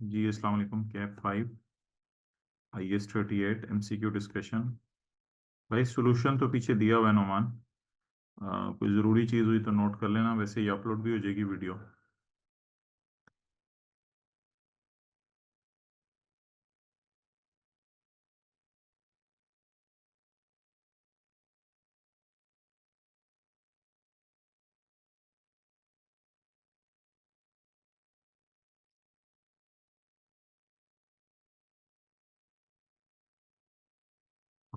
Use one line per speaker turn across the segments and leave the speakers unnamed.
जी अस्सलाम वालेकुम। Cap 5 IS 38 MCQ discussion. भाई सोल्यूशन तो पीछे दिया हुआ है नोमान। कोई ज़रूरी चीज़ हुई तो नोट कर लेना, वैसे ही अपलोड भी हो जाएगी वीडियो।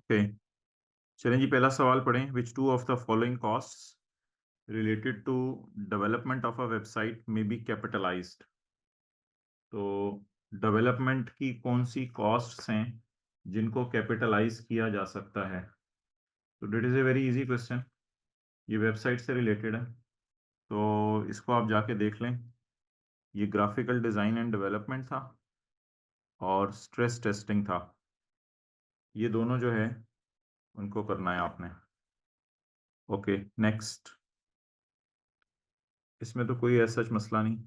ओके, चलें जी, पहला सवाल पढ़ें। Which two of the following costs related to development of a website may be capitalized. तो डेवलपमेंट की कौन सी कॉस्ट्स हैं जिनको कैपिटलाइज किया जा सकता है? तो that is a very easy question. ये वेबसाइट से रिलेटेड है, तो इसको आप जाके देख लें। ये ग्राफिकल डिज़ाइन एंड डेवलपमेंट था और स्ट्रेस टेस्टिंग था। ये दोनों जो है उनको करना है आपने। Okay, next. इसमें तो कोई ऐसा सच मसला नहीं।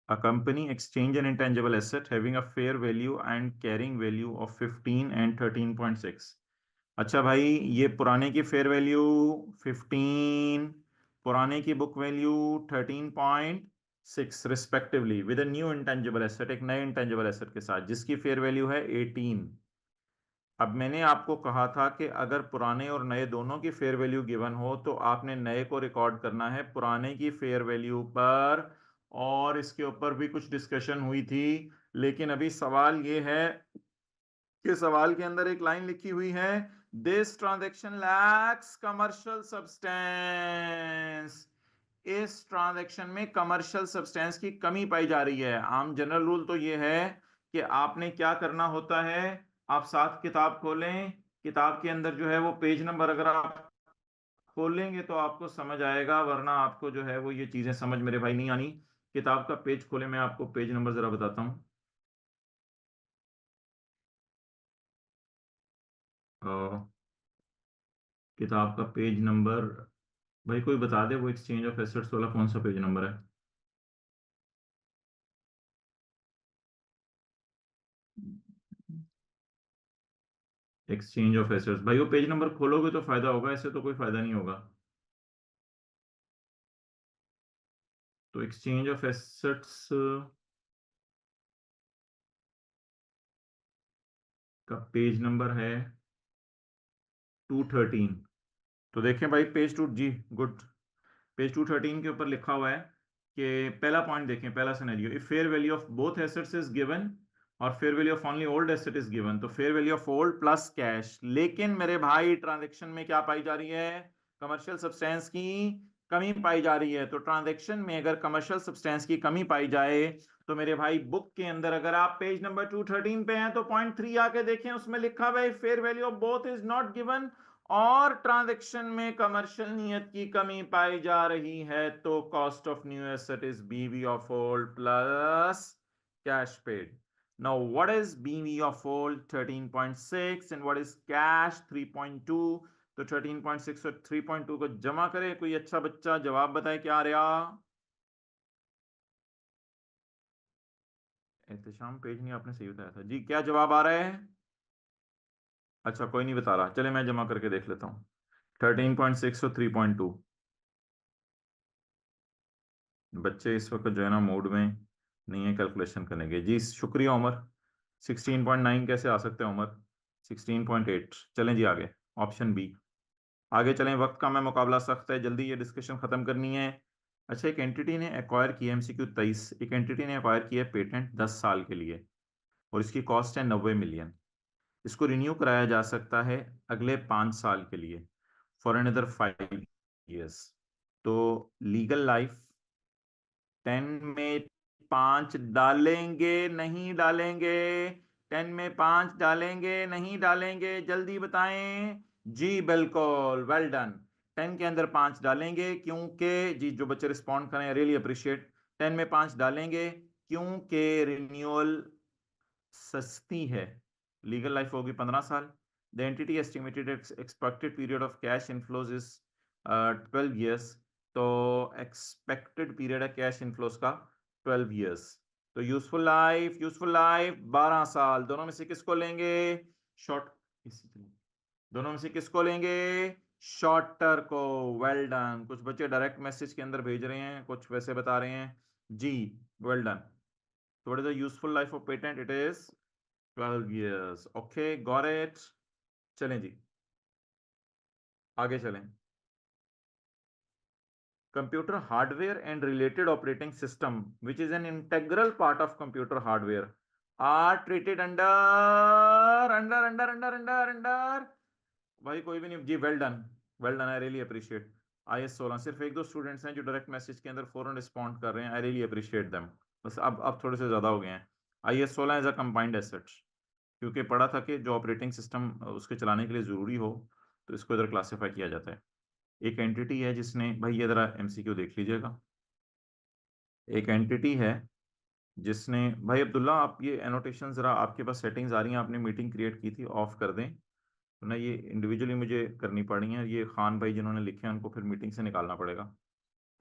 A company exchange an intangible asset having a fair value and carrying value of 15 and 13.6। अच्छा भाई, ये पुराने की फेयर वैल्यू 15, पुराने की book value 13.6 respectively, with a new intangible asset, एक नए इंटेंजिबल एसेट के साथ जिसकी फेयर वैल्यू है 18। अब मैंने आपको कहा था कि अगर पुराने और नए दोनों की फेयर वैल्यू गिवन हो तो आपने नए को रिकॉर्ड करना है पुराने की फेयर वैल्यू पर। और इसके ऊपर भी कुछ डिस्कशन हुई थी, लेकिन अभी सवाल ये है कि सवाल के अंदर एक लाइन लिखी हुई है, this transaction lakhs commercial substance. इस ट्रांजैक्शन में कमर्शियल सब्सटेंस की कमी पाई जा रही है। आम जनरल रूल तो ये है कि आपने क्या करना होता है, आप साथ किताब खोलें, किताब के अंदर जो है वो पेज नंबर अगर आप खोलेंगे तो आपको समझ आएगा, वरना आपको जो है वो ये चीजें समझ मेरे भाई नहीं आनी। किताब का पेज खोले, मैं आपको पेज नंबर जरा बताता हूँ। किताब का पेज नंबर, भाई कोई बता दे वो एक्सचेंज ऑफ एसेट्स वाला कौन सा पेज नंबर है? एक्सचेंज ऑफ एसेट्स, भाई वो पेज नंबर खोलोगे तो फायदा होगा, ऐसे तो कोई फायदा नहीं होगा। तो एक्सचेंज ऑफ एसेट्स का पेज नंबर है 213। तो देखें भाई, पेज टू जी, गुड। पेज 213 के ऊपर लिखा हुआ है कि पहला पॉइंट देखें, पहला scenario, if fair value of both assets is given और fair value of only old asset is given, तो fair value of old plus cash. लेकिन मेरे भाई ट्रांजैक्शन में क्या पाई जा रही है? कमर्शियल सब्सटेंस की कमी पाई जा रही है। तो ट्रांजैक्शन में अगर कमर्शियल सब्सटेंस की कमी पाई जाए तो मेरे भाई बुक के अंदर, अगर आप पेज नंबर 213 पे हैं तो पॉइंट 3 आके देखें, उसमें लिखा हुआ है fair value of both is not given और ट्रांजैक्शन में कमर्शियल नियत की कमी पाई जा रही है, तो cost of new asset is BV of old plus cash paid. Now what is BV of old? 13.6 and what is cash? 3.2। तो 13.6 और 3.2 को जमा करें। कोई अच्छा बच्चा जवाब बताए क्या आ रहा? एहतशाम, पेज नहीं आपने सही बताया था जी, क्या जवाब आ रहा है? अच्छा, कोई नहीं बता रहा, चले मैं जमा करके देख लेता हूँ। 13.6 और 3.2। बच्चे इस वक्त जो है ना मूड में नहीं है कैलकुलेशन करने के। जी शुक्रिया उमर। 16.9 कैसे आ सकते हैं उमर? 16.8। चलें जी आगे, ऑप्शन बी। आगे चलें, वक्त का मैं मुकाबला सख्त है, जल्दी ये डिस्कशन खत्म करनी है। अच्छा, एक एंटिटी ने एक्वायर की MCQ 23, एक एंटिटी ने एक्वायर किया पेटेंट 10 साल के लिए और इसकी कॉस्ट है 90 मिलियन। इसको रिन्यू कराया जा सकता है अगले 5 साल के लिए, फॉर अनदर 5 years। तो लीगल लाइफ 10 में 5 डालेंगे नहीं डालेंगे? 10 में 5 डालेंगे नहीं डालेंगे? जल्दी बताएं। जी बिल्कुल, वेल डन। 10 के अंदर 5 डालेंगे क्योंकि जी जो बच्चे रिस्पॉन्ड करें रियली अप्रिशिएट। 10 में 5 डालेंगे क्योंकि रिन्यूअल सस्ती है। लीगल लाइफ होगी 15 साल। The entity estimated expected period of cash inflows is 12 years। तो एक्सपेक्टेड पीरियड है कैश इनफ्लोज का 12 years। तो यूजफुल लाइफ 12 साल। दोनों में से किसको लेंगे? शॉर्ट दोनों में से किसको लेंगे? शॉर्टर को। Well done. कुछ बच्चे डायरेक्ट मैसेज के अंदर भेज रहे हैं, कुछ वैसे बता रहे हैं। जी well done. So what is the useful life of patent? It is 12 years. Okay, got it. चलें जी, आगे चलें। Computer hardware and related operating system, which is an integral part of computer hardware, are treated under भाई कोई भी नहीं जी। Well done, well done. I really appreciate. IS 16 सिर्फ एक दो स्टूडेंट्स हैं जो डायरेक्ट मैसेज के अंदर फौरन रिस्पॉन्ड कर रहे हैं। आई रियली अप्रिशिएट देम। बस अब थोड़े से ज्यादा हो गए हैं। IS 16 is a combined asset, क्योंकि पढ़ा था कि जो ऑपरेटिंग सिस्टम उसके चलाने के लिए ज़रूरी हो तो इसको इधर क्लासिफाई किया जाता है। एक एंटिटी है जिसने, भाई ये ज़रा MCQ देख लीजिएगा। एक एंटिटी है जिसने, भाई अब्दुल्ला आप ये एनोटेशन ज़रा, आपके पास सेटिंग्स आ रही हैं, आपने मीटिंग क्रिएट की थी, ऑफ कर दें तो ना, ये इंडिविजुअली मुझे करनी पड़ी है। ये खान भाई जिन्होंने लिखे हैं उनको फिर मीटिंग से निकालना पड़ेगा।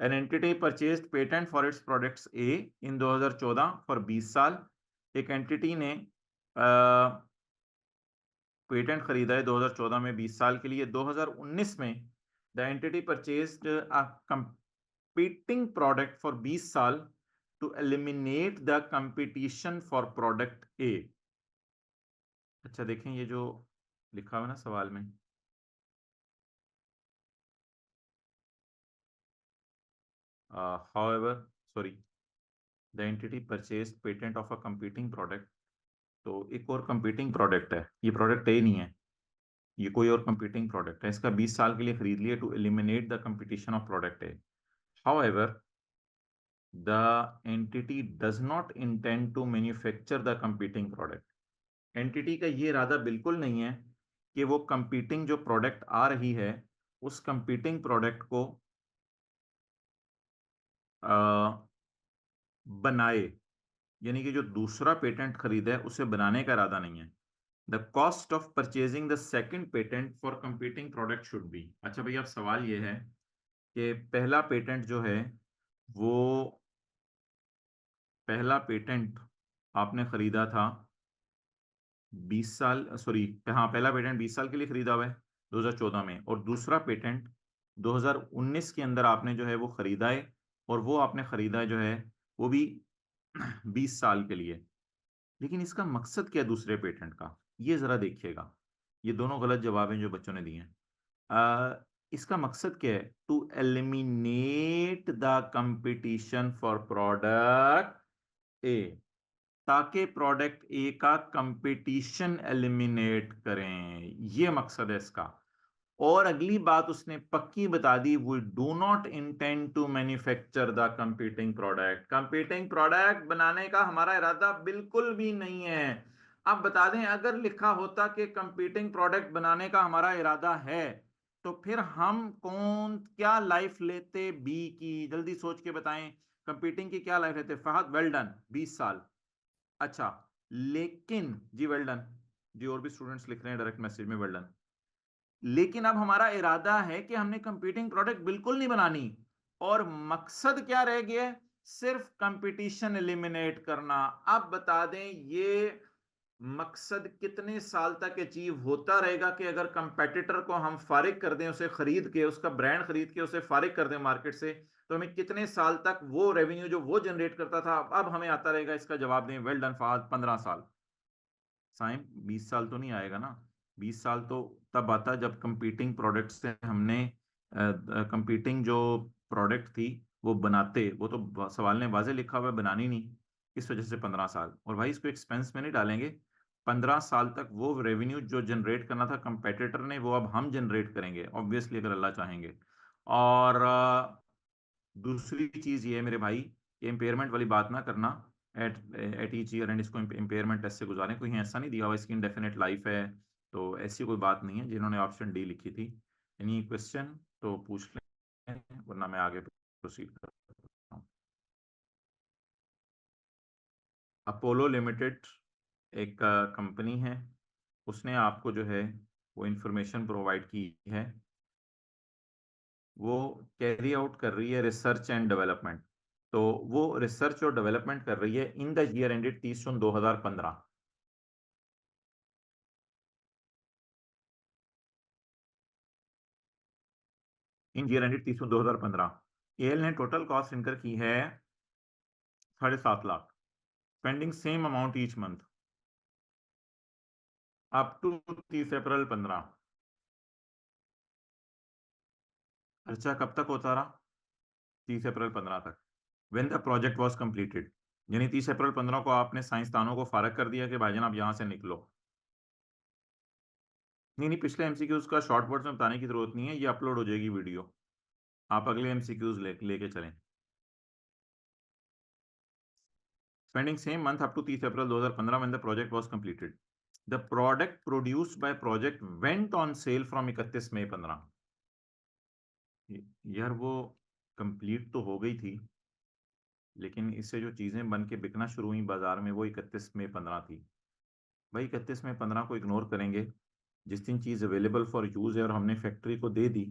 An entity purchased patent for its products A in 2014 for 20 साल। एक एंटिटी ने पेटेंट खरीदा है 2014 में 20 साल के लिए। 2019 में the entity purchased a competing product for 20 साल to eliminate the competition for product A. अच्छा देखें ये जो लिखा हुआ ना सवाल में, however sorry, the entity purchased patent of a competing product। तो एक और कंपीटिंग प्रोडक्ट है, ये प्रोडक्ट ए नहीं है, ये कोई और कंपीटिंग प्रोडक्ट है। इसका 20 साल के लिए खरीद लिया to eliminate the competition of product A. However, the entity does not intend to manufacture the competing product। Entity का ये इरादा बिल्कुल नहीं है कि वो कंपीटिंग जो प्रोडक्ट आ रही है उस कंपीटिंग प्रोडक्ट को बनाए, यानी कि जो दूसरा पेटेंट खरीदा है उसे बनाने का इरादा नहीं है। The cost of purchasing the second patent for competing product should be. अच्छा भैया अब सवाल ये है कि पहला पेटेंट जो है वो, पहला पेटेंट आपने खरीदा था 20 साल, सॉरी हाँ पहला पेटेंट 20 साल के लिए खरीदा हुआ है 2014 में, और दूसरा पेटेंट 2019 के अंदर आपने जो है वो खरीदा है, और वो आपने खरीदा है जो है वो भी 20 साल के लिए। लेकिन इसका मकसद क्या है दूसरे पेटेंट का, ये जरा देखिएगा। ये दोनों गलत जवाब हैं जो बच्चों ने दिए हैं। इसका मकसद क्या है? To eliminate the competition for product A, ताकि प्रोडक्ट ए का कंपटीशन एलिमिनेट करें, ये मकसद है इसका। और अगली बात उसने पक्की बता दी, we do not intend to manufacture the competing product. Competing product बनाने का हमारा इरादा बिल्कुल भी नहीं है। अब बता दें, अगर लिखा होता कि कंपीटिंग प्रोडक्ट बनाने का हमारा इरादा है तो फिर हम कौन क्या लाइफ लेते बी की? जल्दी सोच के बताएं, कंपीटिंग की क्या लाइफ लेते? फहद वेल डन, 20 साल। अच्छा, लेकिन जी वेल डन जी, और भी स्टूडेंट्स लिख रहे हैं डायरेक्ट मैसेज में वेल डन। लेकिन अब हमारा इरादा है कि हमने कंपीटिंग प्रोडक्ट बिल्कुल नहीं बनानी, और मकसद क्या रह गया? सिर्फ कंपटीशन एलिमिनेट करना। अब बता दें ये मकसद कितने साल तक अचीव होता रहेगा कि अगर कंपेटिटर को हम फारिग कर दें, उसे खरीद के, उसका ब्रांड खरीद के उसे फारिग कर दें मार्केट से, तो हमें कितने साल तक वो रेवेन्यू जो वो जनरेट करता था अब हमें आता रहेगा? इसका जवाब दें। वेल डन फहद, 15 साल। साइम 20 साल तो नहीं आएगा ना। 20 साल तो तब आता जब कंपीटिंग प्रोडक्ट से हमने कंपीटिंग जो प्रोडक्ट थी वो बनाते, वो तो सवाल ने वाजे लिखा हुआ है बनानी नहीं, इस वजह से 15 साल। और भाई इसको एक्सपेंस में नहीं डालेंगे। 15 साल तक वो रेवेन्यू जो जनरेट करना था कंपेटिटर ने, वो अब हम जनरेट करेंगे ऑब्वियसली, अगर अल्लाह चाहेंगे। और दूसरी चीज ये है मेरे भाई ये इम्पेयरमेंट वाली बात ना करना एट ईच ईयर एंड इसको इम्पेयरमेंट टेस्ट से गुजारें, कोई ऐसा नहीं दिया हुआ इसकी इंडेफिनिट लाइफ है, तो ऐसी कोई बात नहीं है जिन्होंने ऑप्शन डी लिखी थी। एनी क्वेश्चन तो पूछ लें, वरना मैं आगे प्रोसीड करता हूँ। अपोलो लिमिटेड एक कंपनी है, उसने आपको जो है वो इंफॉर्मेशन प्रोवाइड की है, वो कैरी आउट कर रही है रिसर्च एंड डेवलपमेंट। तो वो रिसर्च और डेवलपमेंट कर रही है in the year ended 30 June 2015। In year ended 30 June 2015 L ने टोटल कॉस्ट इनकर की है 7.5 lakh, spending same amount each month up to 30 April 2015। खर्चा कब तक होता रहा? 30 अप्रैल 2015 तक, when the project was completed. यानी 30 अप्रैल 2015 को आपने साइंसदानों को फारग कर दिया कि भाईजान आप यहां से निकलो। नहीं नहीं, पिछले एमसीक्यूज का शॉर्ट वर्ड्स में बताने की जरूरत नहीं है, ये अपलोड हो जाएगी वीडियो, आप अगले एमसीक्यूज लेके चलें। Spending same month up to 30 April 2015 when the project was completed. The product produced by project went on sale from 31 मई 2015। यार वो कंप्लीट तो हो गई थी, लेकिन इससे जो चीजें बन के बिकना शुरू हुई बाजार में वो 31 मई 2015 थी। भाई 31 मई 2015 को इग्नोर करेंगे, जिस दिन चीज अवेलेबल फॉर यूज है और हमने फैक्ट्री को दे दी,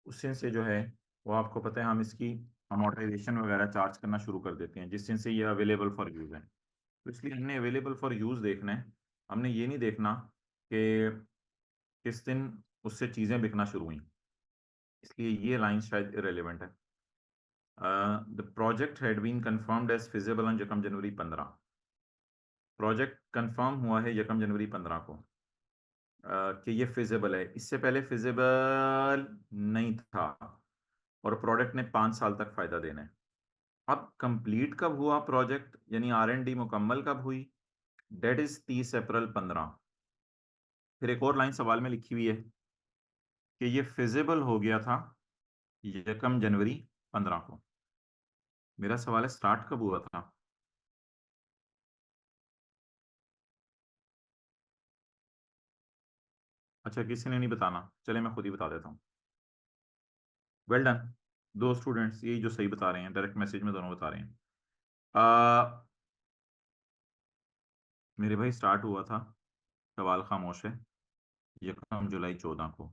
उस दिन से जो है वो आपको पता है हम इसकी अमोर्टाइजेशन वगैरह चार्ज करना शुरू कर देते हैं, जिस दिन से ये अवेलेबल फॉर यूज है। तो इसलिए हमने अवेलेबल फॉर यूज देखना है, हमने ये नहीं देखना कि किस दिन उससे चीजें बिकना शुरू हुई, इसलिए ये लाइन शायद इरेलीवेंट है। The project had been confirmed as feasible on 1 January 2015। Project confirm हुआ है 1 जनवरी 2015 को कि ये फिजिबल है, इससे पहले फिजिबल नहीं था, और प्रोडक्ट ने 5 साल तक फायदा देना है। अब कंप्लीट कब हुआ प्रोजेक्ट, यानी R&D मुकम्मल कब हुई? Date is 30 April 2015। फिर एक और लाइन सवाल में लिखी हुई है कि ये फिजिबल हो गया था 1 जनवरी 2015 को। मेरा सवाल है स्टार्ट कब हुआ था? अच्छा, किसी ने नहीं बताना, चले मैं खुद ही बता देता हूँ। वेल डन, दो स्टूडेंट्स यही जो सही बता रहे हैं, डायरेक्ट मैसेज में दोनों बता रहे हैं। मेरे भाई स्टार्ट हुआ था, सवाल खामोश है, 1 जुलाई 2014 को।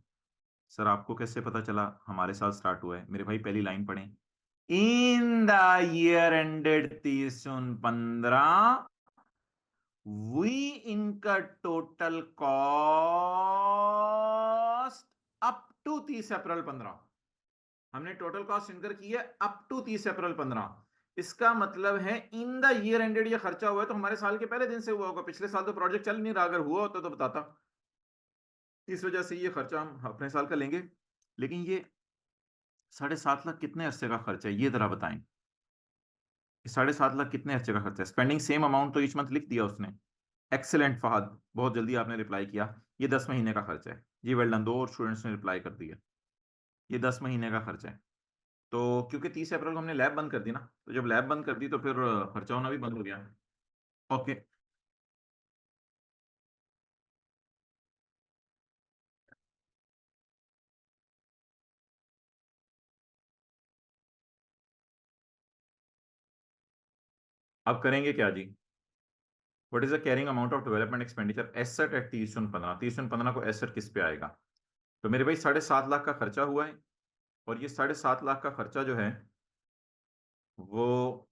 सर आपको कैसे पता चला हमारे साथ स्टार्ट हुआ है? मेरे भाई पहली लाइन पढ़ें, in the year ended 30 June 2015 we incur total cost up to 30 April 2015। हमने टोटल कॉस्ट इनकर की है अप टू 30 अप्रैल 2015। इसका मतलब है इन द ईयर एंडेड ये खर्चा हुआ है तो हमारे साल के पहले दिन से हुआ होगा, पिछले साल तो प्रोजेक्ट चल नहीं रहा, अगर हुआ होता तो बताता। इस वजह से ये खर्चा हम अपने साल का लेंगे। लेकिन ये 7.5 लाख कितने अरसे का खर्चा है, ये जरा बताएं। 7.5 लाख कितने अरसे का खर्चा है? स्पेंडिंग सेम अमाउंट तो ईच मंथ लिख दिया उसने। एक्सेलेंट फहद, बहुत जल्दी आपने रिप्लाई किया। ये 10 महीने का खर्चा है जी, वेल डन, दो और स्टूडेंट्स ने रिप्लाई कर दिया। ये 10 महीने का खर्चा है। तो क्योंकि 30 अप्रैल को हमने लैब बंद कर दी ना, तो जब लैब बंद कर दी तो फिर खर्चा होना भी बंद हो गया। ओके, अब करेंगे क्या जी? What is the carrying amount of development expenditure asset at 30 जून 2015? 30 जून 2015 को एसेट किस पे आएगा? तो मेरे भाई 7.5 लाख का खर्चा हुआ है, और ये 7.5 लाख का खर्चा जो है वो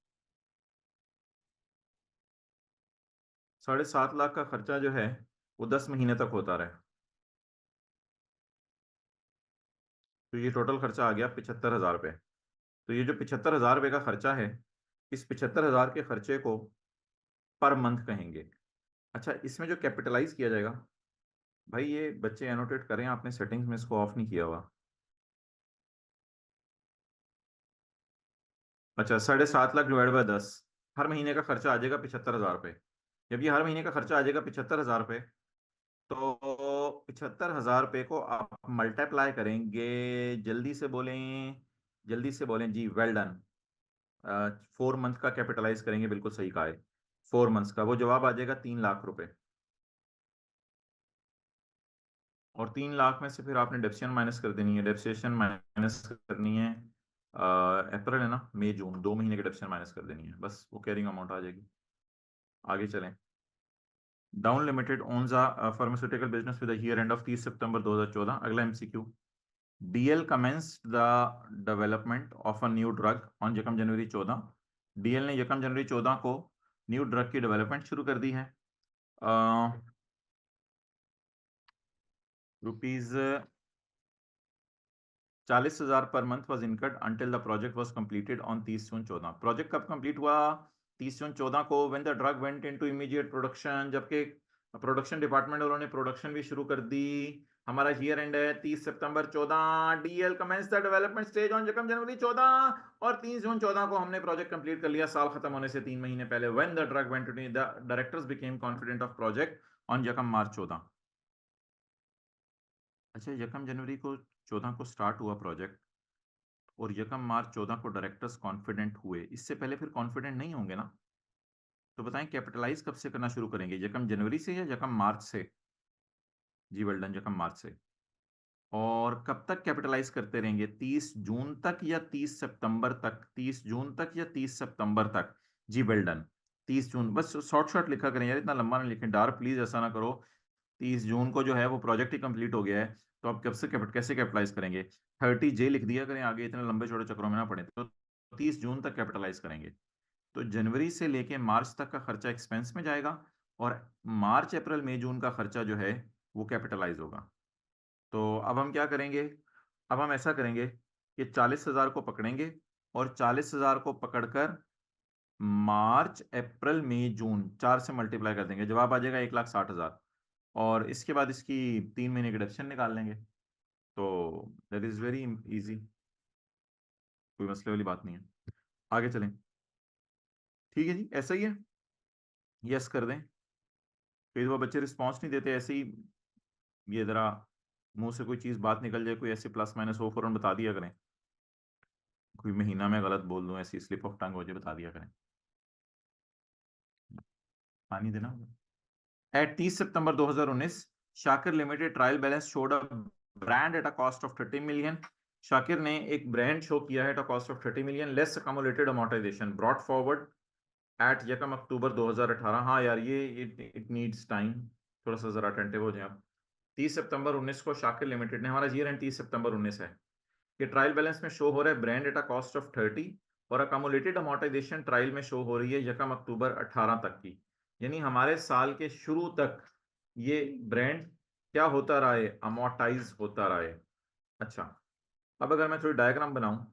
7.5 लाख का खर्चा जो है वो 10 महीने तक होता रहे। तो ये टोटल खर्चा आ गया 75,000 रुपये। तो ये जो 75,000 रुपये का खर्चा है, इस 75,000 के खर्चे को पर मंथ कहेंगे। अच्छा, इसमें जो कैपिटलाइज किया जाएगा, भाई ये बच्चे एनोटेट करें, आपने सेटिंग्स में इसको ऑफ नहीं किया हुआ। अच्छा, 7.5 लाख डिवाइड बाय 10, हर महीने का खर्चा आ जाएगा 75,000 रुपये। जब ये हर महीने का खर्चा आ जाएगा 75,000 रुपये, तो 75,000 रुपये को आप मल्टीप्लाई करेंगे, जल्दी से बोलें, जल्दी से बोलें जी, वेल डन। 4 मंथ का कैपिटलाइज करेंगे, बिल्कुल सही कहा है, 4 मंथ्स का, वो जवाब आ जाएगा 3 लाख रुपए। और 3 लाख में से फिर आपने डेप्सिएशन माइनस कर देनी है, डेप्सिएशन माइनस करनी है, अप्रैल है ना, मई जून, 2 महीने की डेप्सिएशन माइनस कर देनी है, बस वो कैरिंग अमाउंट आ जाएगी। आगे चलें। Down limited owns a pharmaceutical business with year end of 30 सितंबर 2014। अगला MCQ, DL commenced the development of a new drug on यकम जनवरी 14। डीएल ने यकम जनवरी 14 को न्यू ड्रग की डेवलपमेंट शुरू कर दी है। Rupees 40,000 per month was incurred until the project was completed on 30 June 14। Project कब कंप्लीट हुआ? 30 जून 14 को, when the drug went into immediate production, जबकि प्रोडक्शन डिपार्टमेंट वालों ने प्रोडक्शन भी शुरू कर दी। हमारा ईयर एंड है 30 September 14। DL commence the development stage on यकम जनवरी 14 और 30 जून 14 को हमने प्रोजेक्ट कंप्लीट कर लिया, साल खत्म होने से 3 महीने पहले। When the drug went into the directors became confident of project on यकम मार्च 14। अच्छा, यकम जनवरी को 14 को स्टार्ट हुआ प्रोजेक्ट और यकम मार्च 14 को डायरेक्टर्स कॉन्फिडेंट हुए, इससे पहले फिर कॉन्फिडेंट नहीं होंगे ना? तो बताएं कैपिटलाइज कब से करना शुरू करेंगे, यकम जनवरी से या यकम मार्च से? जी वेल डन, यकम मार्च से। और कब तक कैपिटलाइज करते रहेंगे, 30 जून तक या 30 सितंबर तक? 30 जून तक या 30 सितंबर तक? जी वेल डन, 30 जून। बस शॉर्ट शॉर्ट लिखा करें यार, इतना लंबा ना लिखें, डार्क प्लीज ऐसा ना करो। 30 जून को जो है वो प्रोजेक्ट ही कंप्लीट हो गया है, तो अब कब से कैसे कैपिटलाइज करेंगे? 30 जे लिख दिया करें आगे, इतने लंबे छोटे चक्रों में ना पड़े। तो 30 जून तक कैपिटलाइज करेंगे, तो जनवरी से लेके मार्च तक का खर्चा एक्सपेंस में जाएगा और मार्च अप्रैल मई जून का खर्चा जो है वो कैपिटलाइज होगा। तो अब हम क्या करेंगे? अब हम ऐसा करेंगे कि 40,000 को पकड़ेंगे और 40,000 को पकड़कर मार्च अप्रैल मई जून 4 से मल्टीप्लाई कर देंगे, जवाब आ जाएगा 1,60,000। और इसके बाद इसकी 3 महीने की डिडक्शन निकाल लेंगे। तो दैट इज वेरी इजी, कोई मसले वाली बात नहीं है। आगे चलें। ठीक है जी, ऐसा ही है, यस कर दें। कई दफा बच्चे रिस्पॉन्स नहीं देते, ऐसे ही ये जरा मुंह से कोई चीज बात निकल जाए, कोई ऐसे प्लस माइनस हो, फौरन बता दिया करें। कोई महीना में गलत बोल दूं, ऐसी स्लिप ऑफ टंग हो जाए, बता दिया करें। पानी देना होगा। At 30 September 2019 Shakir limited trial balance showed a brand at a cost of 30 million. Shakir ने एक ब्रांड शो किया है at a cost of 30 million less accumulated amortisation brought forward at यकम अक्टूबर 2018। हाँ यार, ये इट नीड्स टाइम, थोड़ा सा जरा अटेंटिव हो जाए आप। 30 सितंबर 19 को शाकिर लिमिटेड ने, हमारा ईयर एंड 30 सितंबर 19 है, कि ट्रायल बैलेंस में शो हो रहा है brand at a cost of 30 और अकोमोलेटेड अमोर्टाइजेशन ट्रायल में शो हो रही है यकम अक्टूबर 18 तक की। यानी हमारे साल के शुरू तक ये ब्रांड क्या होता रहा है, अमोर्टाइज होता रहा है। अच्छा, अब अगर मैं थोड़ी डायग्राम बनाऊं,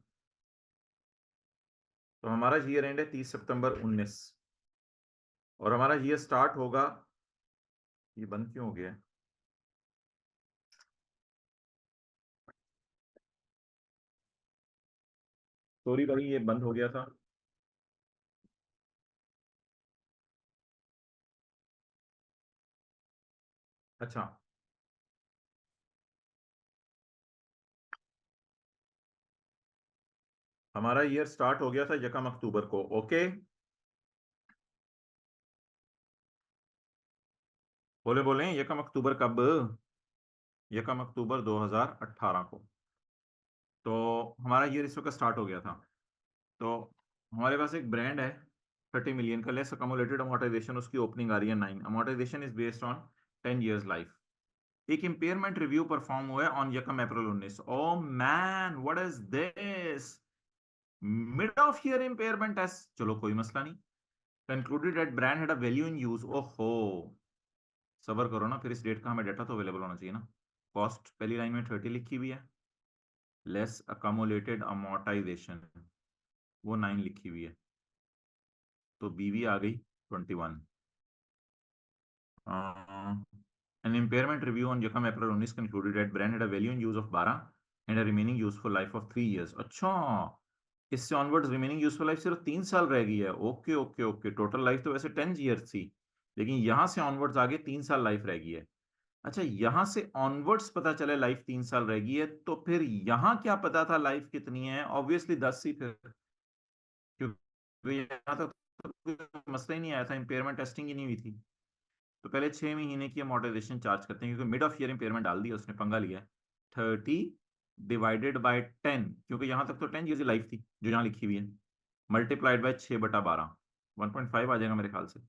तो हमारा ईयर एंड है 30 सितंबर 19 और हमारा ईयर स्टार्ट होगा, ये बंद क्यों हो गया है? सॉरी भाई, ये बंद हो गया था। अच्छा, हमारा ईयर स्टार्ट हो गया था यकम अक्टूबर को, ओके। बोले बोले यकम अक्टूबर कब? यकम अक्टूबर 2018 को। तो हमारा ईयर इस वक्त स्टार्ट हो गया था। तो हमारे पास एक ब्रांड है 30 मिलियन का, लेस अकोमोलेटेड अमोर्टाइजेशन उसकी ओपनिंग आ रही है 9, amortisation is based on 10 years life. एक इंपेयरमेंट रिव्यू परफॉर्म हुआ है ऑन यकम April 19। Oh man, what is this? Mid of year impairment test, चलो कोई मसला नहीं। Concluded that brand had a value in use, ओहो, सबर करो ना, फिर इस डेट का हमें डाटा तो अवेलेबल होना चाहिए ना। कॉस्ट पहली लाइन में 30 लिखी हुई है, लेस अकोमोलेटेड अमोर्टाइजेशन वो 9 लिखी हुई है, तो बीवी आ गई 21। एन इम्पेयरमेंट रिव्यू ऑन यकम April 19 concluded that brand had a value in use of 12 and a remaining useful life of 3 years। अच्छा, इससे ऑनवर्ड्स रिमेनिंग यूजफुल लाइफ सिर्फ 3 साल रह गई है। Okay okay okay, total life तो वैसे 10 years थी, लेकिन यहां से ऑनवर्ड्स आगे 3 साल लाइफ रह गई है। अच्छा, यहां से ऑनवर्ड्स पता चले लाइफ 3 साल रह गई है, तो फिर यहां क्या पता था लाइफ कितनी है? ऑब्वियसली 10 ही फिर, यहाँ तक तो मसला ही नहीं आया था, इम्पेयरमेंट टेस्टिंग ही नहीं हुई थी। तो पहले 6 महीने की अमोर्टाइजेशन चार्ज करते हैं, क्योंकि मिड ऑफ ईयर इम्पेयरमेंट डाल दिया उसने, पंगा लिया है। 30 डिवाइडेड बाय 10, क्योंकि यहाँ तक तो 10 ईयर लाइफ थी जो यहाँ लिखी हुई है, मल्टीप्लाइड बाय 6/12, 1.5 आ जाएगा मेरे ख्याल से।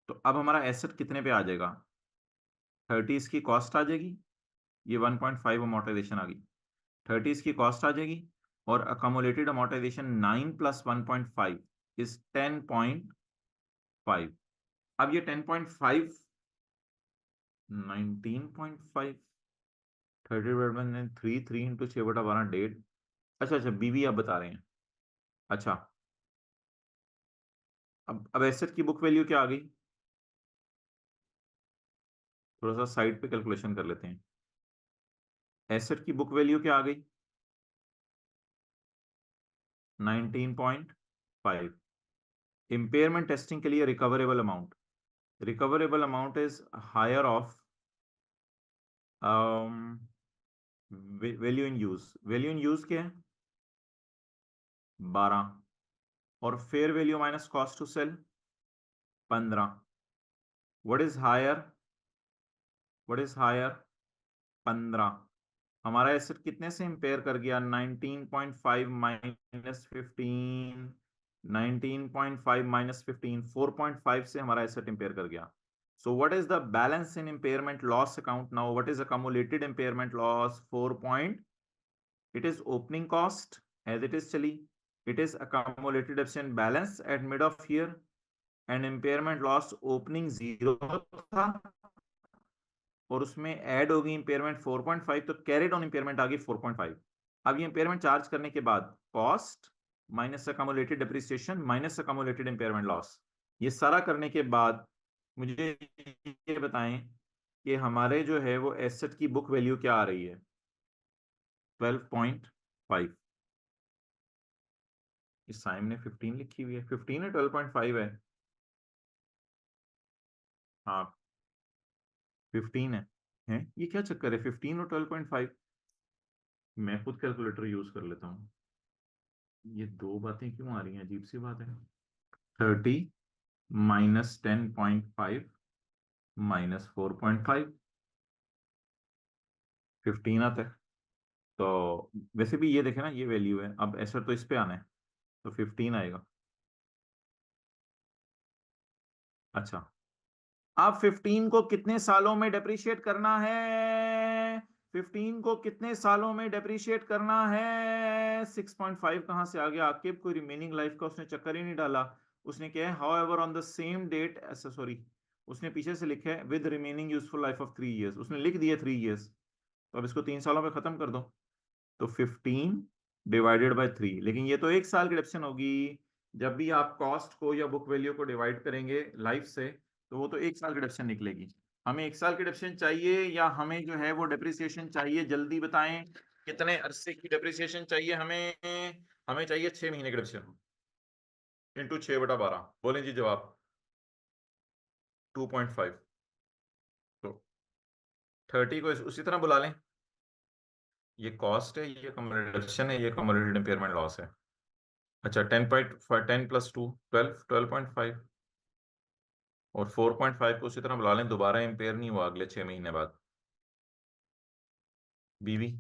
तो अब हमारा एसेट कितने पे आ जाएगा? 30 इसकी कॉस्ट आ जाएगी, ये 1.5 अमोर्टाइजेशन आ गई। 30 इसकी कॉस्ट आ जाएगी, और अकोमोलेटेड अमोर्टाइजेशन 9 + 1.5 इज 10.5। अब ये 10.5 19.5, 30/3, 3 इंटू 6/12, 1.5। अच्छा अच्छा, बीवी आप बता रहे हैं। अच्छा, अब एसेट की बुक वैल्यू क्या आ गई? थोड़ा सा साइड पे कैलकुलेशन कर लेते हैं। एसेट की बुक वैल्यू क्या आ गई? 19.5। इम्पेयरमेंट टेस्टिंग के लिए recoverable amount, recoverable amount is higher of value in use. Value in use क्या है? 12, और fair value minus cost to sell 15। What is higher? What is higher? 15। हमारा एसेट कितने से इम्पेयर कर गया? 19.5 माइनस 15, 19.5 माइनस 15, 4.5 से हमारा एसेट इम्पेयर कर गया। So what is the balance in impairment loss account now? What is accumulated impairment loss? 4 point. It is opening cost as it is chali. It is accumulated deficient balance at mid of year, and impairment loss opening 0 था, और उसमें add हो गई impairment 4.5, तो carried on impairment आ गई 4.5। अब ये impairment charge करने के बाद cost minus accumulated depreciation minus accumulated impairment loss, ये सारा करने के बाद मुझे ये बताएं कि हमारे जो है वो एसेट की बुक वैल्यू क्या आ रही है? 12.5। इस सामने 15 लिखी हुई है, 15 है 12.5 है? हाँ 15 है ये क्या चक्कर है 15 और 12.5? मैं खुद कैलकुलेटर यूज कर लेता हूँ। ये दो बातें क्यों आ रही हैं, अजीब सी बात है। 30 माइनस 10.5 माइनस 4.5, 15 आता है। तो वैसे भी ये देखे ना, ये वैल्यू है, अब एसेट तो इस पे आना है, तो 15 आएगा। अच्छा, अब 15 को कितने सालों में डेप्रिशिएट करना है? 15 को कितने सालों में डेप्रिशिएट करना है? 6.5 कहां से आ गया? आके कोई रिमेनिंग लाइफ का उसने चक्कर ही नहीं डाला। उसने क्या है, however on the same date, ऐसा सॉरी, उसने पीछे से लिखा है with remaining useful life of 3 years, उसने लिख दिया 3 ईयर्स, तो अब इसको 3 सालों में खत्म कर दो। तो 15/3, लेकिन ये तो 1 साल की डिडक्शन होगी। जब भी आप कॉस्ट को या बुक वैल्यू को डिवाइड करेंगे लाइफ से, तो वो तो 1 साल की डिडक्शन निकलेगी। हमें 1 साल की डिडक्शन चाहिए, या हमें जो है वो डेप्रिसिएशन चाहिए? जल्दी बताएं, कितने अरसे की डेप्रिसिएशन चाहिए हमें? हमें चाहिए 6 महीने की डिडक्शन इंटू 6/12। बोलें जी जवाब। 2.5। तो 30 को उसी तरह बुला लें, ये कॉस्ट है, ये कम्युलेशन है, ये कम्युलेटेड इम्पेयरमेंट लॉस है। अच्छा, 10 + 2 12, 12.5, और 4.5 को उसी तरह बुला लें, दोबारा इम्पेयर नहीं हुआ अगले 6 महीने बाद। बीवी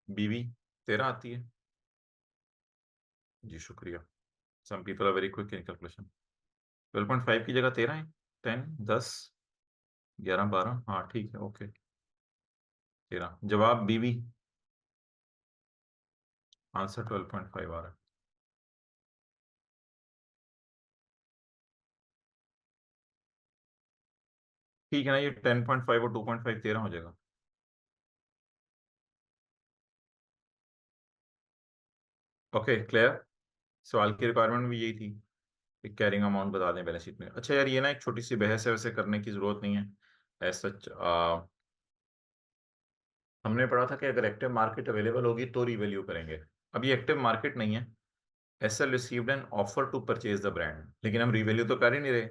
बीवी 13 आती है जी, शुक्रिया। Some people are very quick in calculation. 12.5 की जगह 13 है। 10, 10, 11, 12, हाँ ठीक है, ओके। 13 जवाब बीवी, आंसर 12.5 आ रहा है। ठीक है ना, ये 10.5 और 2.5 13 हो जाएगा। Okay clear. सवाल की रिक्वायरमेंट भी यही थी कि कैरिंग अमाउंट बता दें बैलेंस शीट में। अच्छा यार, ये ना एक छोटी सी बहस है, वैसे करने की जरूरत नहीं है एज सच। हमने पढ़ा था कि अगर एक्टिव मार्केट अवेलेबल होगी तो रिवैल्यू करेंगे। अब ये एक्टिव मार्केट नहीं है। SL received an offer to purchase the brand, लेकिन हम रिवैल्यू तो कर ही नहीं रहे,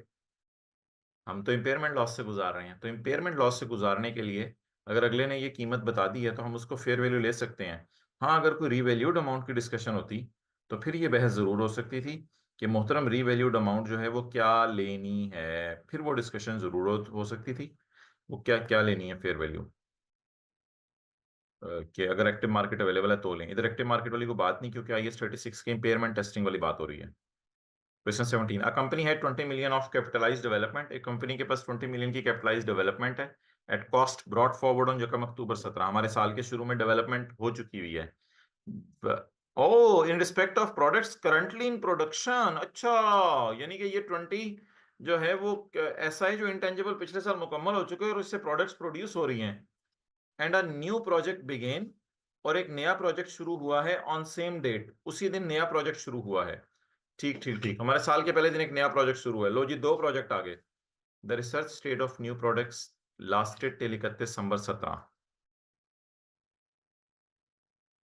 हम तो इम्पेयरमेंट लॉस से गुजार रहे हैं। तो इम्पेयरमेंट लॉस से गुजारने के लिए अगर अगले ने ये कीमत बता दी है तो हम उसको फेयर वैल्यू ले सकते हैं। हाँ, अगर कोई रीवैल्यूड अमाउंट की डिस्कशन होती तो फिर ये बहस जरूर हो सकती थी कि मोहतरम रीवैल्यूड अमाउंट जो है वो क्या लेनी है, फिर वो डिस्कशन जरूर हो सकती थी। वो क्या क्या लेनी है फेयर वैल्यू, कि अगर एक्टिव मार्केट अवेलेबल है तो लें। इधर एक्टिव मार्केट वाली को बात नहीं, क्योंकि IAS 36 के इम्पेयरमेंट टेस्टिंग वाली बात हो रही है। क्वेश्चन 17, अ कंपनी है 20 मिलियन ऑफ कैपिटलाइज्ड डेवलपमेंट। एक कंपनी के पास 20 मिलियन की कैपिटलाइज्ड डेवलपमेंट है at cost brought forward on यकम अक्टूबर 17। हमारे साल के शुरू में डेवलपमेंट हो चुकी हुई है। Oh, in respect of products currently in production. अच्छा, यानी कि ये 20 जो है वो ऐसा है जो इंटेंजिबल पिछले साल मुकम्मल हो चुके हैं और इससे प्रोडक्ट्स प्रोड्यूस हो रही हैं। And a new project begin, और एक नया प्रोजेक्ट शुरू हुआ है ऑन सेम डेट, उसी दिन नया प्रोजेक्ट शुरू हुआ है। ठीक ठीक ठीक, हमारे साल के पहले दिन एक नया प्रोजेक्ट शुरू हुआ है। लो जी, दो प्रोजेक्ट आ गए। The research state of new products lasted till 31 दिसंबर 17।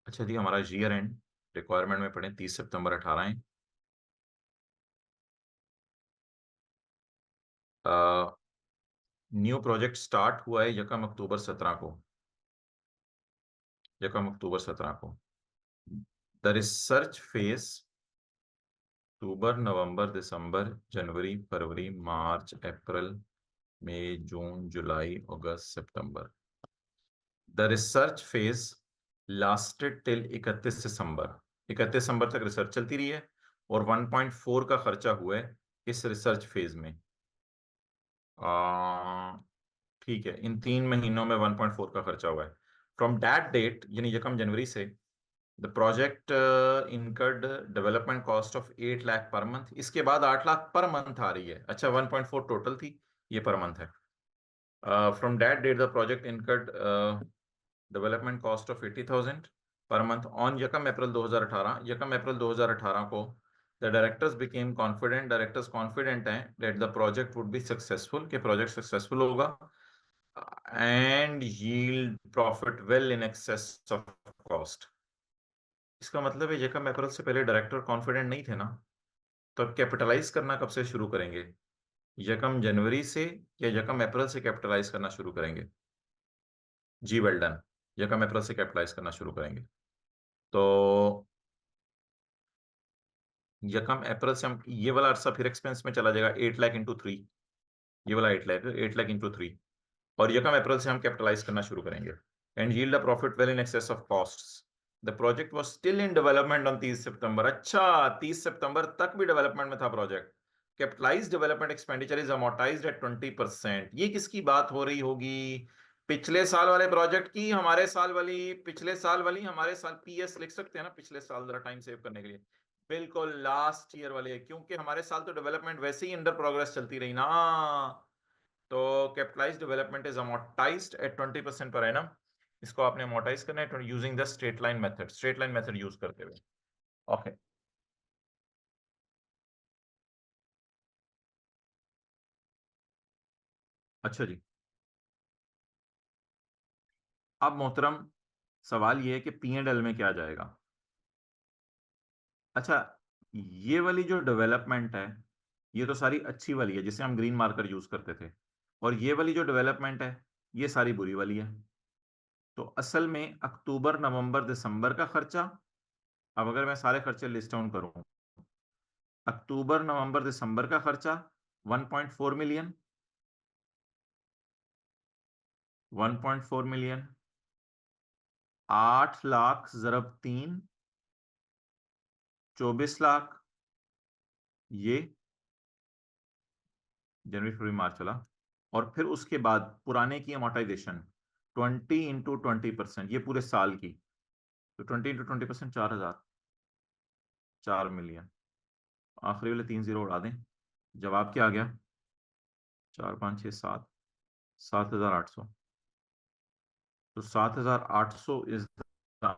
अच्छा जी, हमारा ईयर एंड रिक्वायरमेंट में पढ़े 30 सितंबर 18 है। न्यू प्रोजेक्ट स्टार्ट हुआ है यकम अक्टूबर 17 को। यकम अक्टूबर 17 को। The research phase October November December January February March April May June July August September. The research phase lasted till 31 December. 31 दिसंबर तक रिसर्च चलती रही है और 1.4 का खर्चा हुआ है इस रिसर्च फेज में। ठीक है, इन 3 महीनों में 1.4 का खर्चा हुआ है। फ्रॉम दैट डेट, यानी यकम जनवरी से, the project incurred development cost of 8 lakh per month. इसके बाद 8 लाख पर मंथ आ रही है। अच्छा, 1.4 टोटल थी, ये पर मंथ है। From that date the project incurred development cost of 80,000 per month on यकम अप्रैल 2018। यकम अप्रैल 2018 को the directors became confident, directors confident हैं that the project would be successful, के प्रोजेक्ट सक्सेसफुल होगा and yield profit well in excess of cost. इसका मतलब है यकम अप्रैल से पहले डायरेक्टर कॉन्फिडेंट नहीं थे ना, तो अब कैपिटलाइज करना कब से शुरू करेंगे? यकम जनवरी से या यकम अप्रैल से कैपिटलाइज करना शुरू करेंगे? जी, वेल डन, यकम अप्रैल से कैपिटलाइज करना शुरू करेंगे। तो यकम अप्रैल से हम ये वाला अरसा फिर एक्सपेंस में चला जाएगा, 8 लाख इंटू 3। ये वाला 8 लाख इंटू 3, और यकम अप्रैल से हम कैपिटलाइज करना शुरू करेंगे। And yield a profit well in excess of costs. The project was still in development on 30 September. अच्छा, 30 सितंबर तक भी डेवलपमेंट में था project. Capitalise development expenditure is amortised at 20%। ये किसकी बात हो रही होगी? पिछले साल वाले प्रोजेक्ट की, हमारे साल वाली, पिछले साल वाली हमारे साल। PS लिख सकते हैं ना पिछले साल, जरा टाइम सेव करने के लिए। बिल्कुल लास्ट ईयर वाले, क्योंकि हमारे साल तो डेवलपमेंट वैसे ही अंडर प्रोग्रेस चलती रही ना। तो capitalised development is amortised at 20% per annum. इसको आपने अमोर्टाइज करना है using the straight line method, straight line method use करते हुए। ओके, अच्छा जी। अब मोहतरम, सवाल ये है कि P&L में क्या जाएगा। अच्छा, ये वाली जो डेवलपमेंट है, ये तो सारी अच्छी वाली है जिसे हम ग्रीन मार्कर यूज करते थे, और ये वाली जो डेवलपमेंट है, ये सारी बुरी वाली है। तो असल में अक्टूबर नवंबर दिसंबर का खर्चा, अब अगर मैं सारे खर्चे लिस्ट डाउन करूं, अक्टूबर नवंबर दिसंबर का खर्चा 1.4 मिलियन, 1.4 मिलियन, 8 लाख ज़रब 3, 24 लाख, ये जनवरी फरवरी मार्च चला। और फिर उसके बाद पुराने की अमोर्टाइजेशन 20 × 20%, ये पूरे साल की। तो 20 × 20%, 4,000, 4 मिलियन। आखिरी वाले 3 जीरो उड़ा दें, जवाब क्या आ गया? 4, 5, 6, 7, 7,800। तो 7,800 is the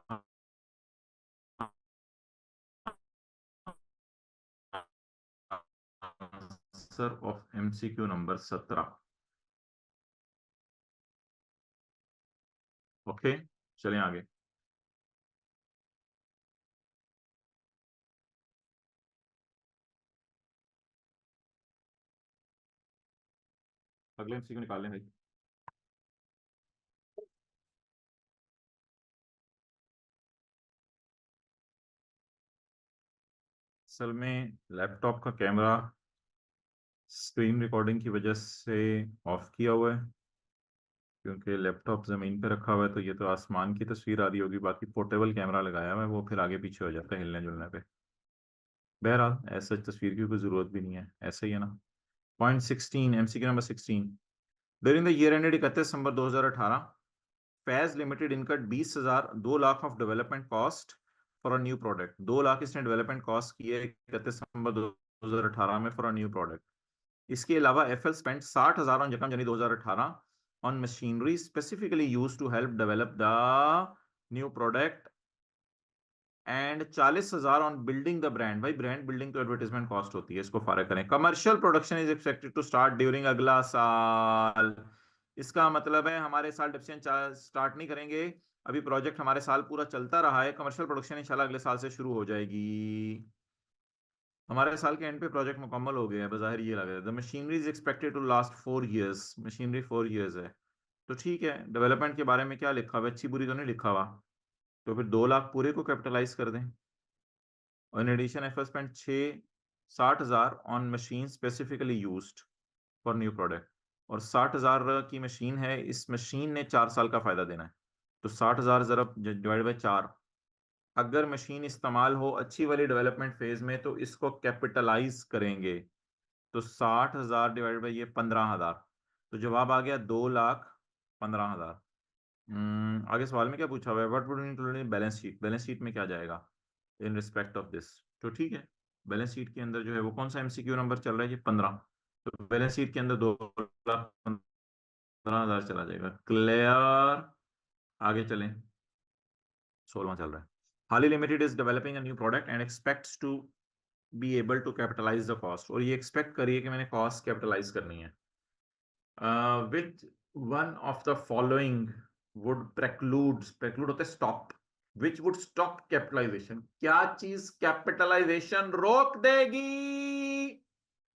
answer of MCQ number 17। Okay, चलें आगे। अगले MCQ निकाल लें भाई। असल में लैपटॉप का कैमरा स्क्रीन रिकॉर्डिंग की वजह से ऑफ किया हुआ है, क्योंकि लैपटॉप ज़मीन पे रखा हुआ है, तो ये तो आसमान की तस्वीर आ रही होगी। बाकी पोर्टेबल कैमरा लगाया हुआ है, वो फिर आगे पीछे हो जाता है हिलने जुलने पे। बहरहाल ऐसा तस्वीर की कोई ज़रूरत भी नहीं है, ऐसा ही है ना। Point 16, MCQ number 16। During the year ended 31 December 2018, Faiz limited इनकट 20,000 2 lakh of development cost for a new product. 2 lakh इसने डेवलपमेंट कॉस्ट किए 31 दिसंबर 2018 में फॉर अ न्यू प्रोडक्ट। इसके अलावा FL spend 60,000 on January 2018 on machinery specifically used to help develop the new product and 40,000 on building the brand. भाई brand building तो advertisement cost होती है, इसको फारग करें। Commercial production is expected to start during अगला साल। इसका मतलब है हमारे साल डिप्रेशन स्टार्ट नहीं करेंगे, अभी प्रोजेक्ट हमारे साल पूरा चलता रहा है, कमर्शियल प्रोडक्शन इंशाल्लाह अगले साल से शुरू हो जाएगी। हमारे साल के एंड पे प्रोजेक्ट मुकम्मल हो गया है, बज़ाहिर ये लग रहा है। The machinery is expected to last 4 years। Machinery 4 years है, तो ठीक है। डेवलपमेंट के बारे में क्या लिखा हुआ है, अच्छी बुरी तो नहीं लिखा हुआ, तो फिर 2 लाख पूरे को कैपिटलाइज कर दें। और in addition F spend 60,000 on machine specifically used for new product. और 60,000 की मशीन है, इस मशीन ने 4 साल का फायदा देना है, तो 60,000 जरा डिवाइड बाई 4। अगर मशीन इस्तेमाल हो अच्छी वाली डेवलपमेंट फेज में तो इसको कैपिटलाइज करेंगे, तो 60,000 डिवाइडेड बाई ये 15,000, तो जवाब आ गया 2,15,000। आगे सवाल में क्या पूछा हुआ है, what would include in balance sheet. Balance sheet में क्या जाएगा इन रिस्पेक्ट ऑफ दिस, तो ठीक है। बैलेंस शीट के अंदर जो है वो कौन सा MCQ नंबर चल रहा है, ये 15। तो बैलेंस शीट के अंदर 2,15,000 चला जाएगा। क्लियर, आगे चलें। 16वां चल रहा है। Hali limited is developing a new product and expects to be able to capitalise the cost. और ये एक्सपेक्ट करिए कि मैंने कॉस्ट कैपिटलाइज करनी है। Which one of the following would preclude होता है stop, which would stop capitalization. क्या चीज कैपिटलाइजेशन रोक देगी,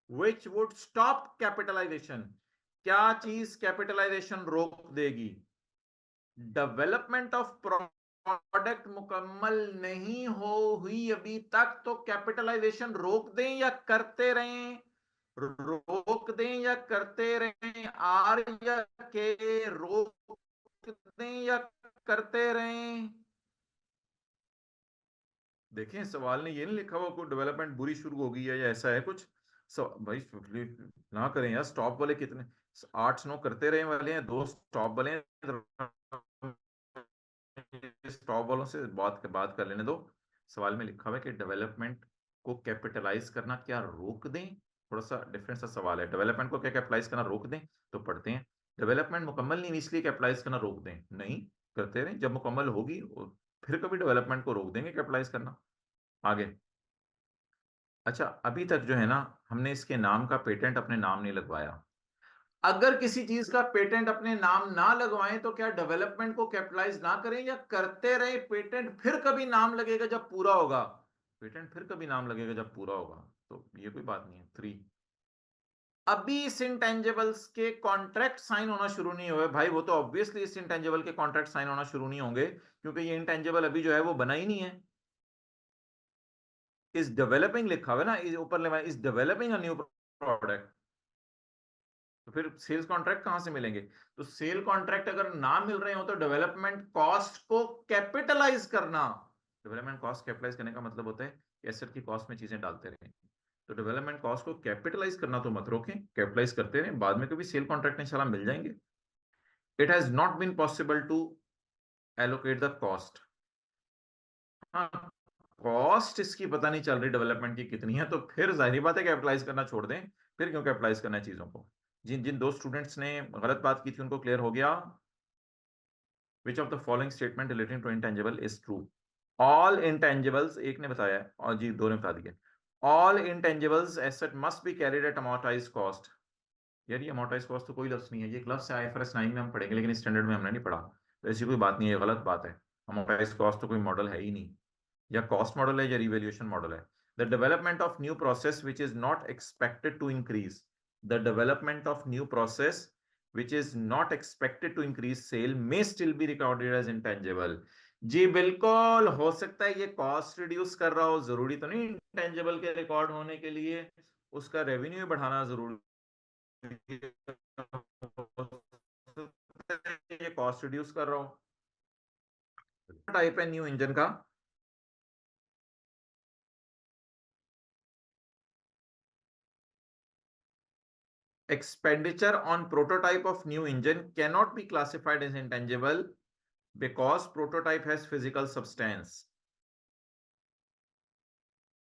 विच वुड स्टॉप कैपिटलाइजेशन, क्या चीज कैपिटलाइजेशन रोक देगी। डेवलपमेंट ऑफ प्रोडक्ट मुकम्मल नहीं हो हुई अभी तक, तो कैपिटलाइजेशन रोक दें या करते रहें, रोक दें या करते रहें, आर या के, रोक दें या करते रहें। देखें सवाल ने ये नहीं लिखा हुआ कोई डेवलपमेंट बुरी शुरू होगी या ऐसा है कुछ। भाई ना करें यार, स्टॉप वाले कितने 8-9 करते रहे वाले हैं, 2 स्टॉप वाले हैं। स्टॉप वालों से बात कर लेने दो। सवाल में लिखा हुआ है कि डेवलपमेंट को कैपिटलाइज करना क्या रोक दें। थोड़ा सा डिफरेंट सा सवाल है, डेवलपमेंट को क्या कैपिटलाइज करना रोक दें। तो पढ़ते हैं, डेवलपमेंट मुकम्मल नहीं हुई इसलिए कैपिटलाइज करना रोक दें, नहीं, करते रहें, जब मुकम्मल होगी फिर कभी डेवलपमेंट को रोक देंगे कैपिटलाइज करना। आगे, अच्छा अभी तक जो है ना हमने इसके नाम का पेटेंट अपने नाम नहीं लगवाया। अगर किसी चीज का पेटेंट अपने नाम ना लगवाएं तो क्या डेवलपमेंट को कैपिटलाइज ना करें या करते रहे पेटेंट, फिर कभी नाम लगेगा जब पूरा होगा। पेटेंट फिर कभी नाम लगेगा जब पूरा होगा, तो ये कोई बात नहीं है। 3, अभी इस इंटेंजिबल्स के कॉन्ट्रैक्ट साइन होना शुरू नहीं हुए भाई, वो तो ऑब्वियसली इस इंटेंजिबल के कॉन्ट्रैक्ट साइन होना शुरू नहीं होंगे, क्योंकि ये इंटेंजिबल अभी जो है वो बना ही नहीं है। इस डेवलपिंग लिखा हुआ है ना, इस ऊपर इस डेवलपिंग अ न्यू प्रोडक्ट, तो फिर सेल्स कॉन्ट्रैक्ट कहां से मिलेंगे। तो सेल कॉन्ट्रैक्ट अगर ना मिल रहे हो तो डेवलपमेंट कॉस्ट को कैपिटलाइज करना, डेवलपमेंट कॉस्ट कैपिटलाइज करने का मतलब होता है कि एसेट की कॉस्ट में चीजें डालते रहें। तो डेवलपमेंट कॉस्ट को कैपिटलाइज करना तो मत रोकें, कैपिटलाइज करते रहें, बाद में कभी सेल कॉन्ट्रैक्ट इंशाल्लाह मिल जाएंगे। It has not been possible to allocate the cost. हाँ, कॉस्ट इसकी पता नहीं चल रही डेवलपमेंट की कितनी है, तो फिर जाहिर बात है कैपिटलाइज करना छोड़ दें। फिर क्यों कैपिटलाइज करना है चीजों को। जिन जिन 2 स्टूडेंट्स ने गलत बात की थी उनको क्लियर हो गया। Which of the following statement relating to intangible is true? All intangibles, एक ने बताया है और जी 2 ने बता दिया। All intangibles asset must be carried at amortized cost। यार ये amortized cost तो कोई लफ्ज नहीं है, ये एक लफ्ज है IFRS 9 में हम पढ़ेंगे, लेकिन स्टैंडर्ड में हमने नहीं पढ़ा, तो ऐसी कोई बात नहीं है, ये गलत बात है। amortized cost तो कोई मॉडल है ही नहीं, या कॉस्ट मॉडल है या रिवैल्यूएशन मॉडल है। The development of new process which is not expected to increase, the development of new process which is not expected to increase sale may still be recorded as intangible। जी बिल्कुल, हो सकता है ये cost reduce कर रहा हो, जरूरी तो नहीं इंटेंजिबल के रिकॉर्ड होने के लिए उसका रेवेन्यू बढ़ाना जरूरी है, ये कॉस्ट रिड्यूस कर रहा हो। टाइप है न्यू इंजन का? expenditure on prototype of new engine cannot be classified as intangible because prototype has physical substance.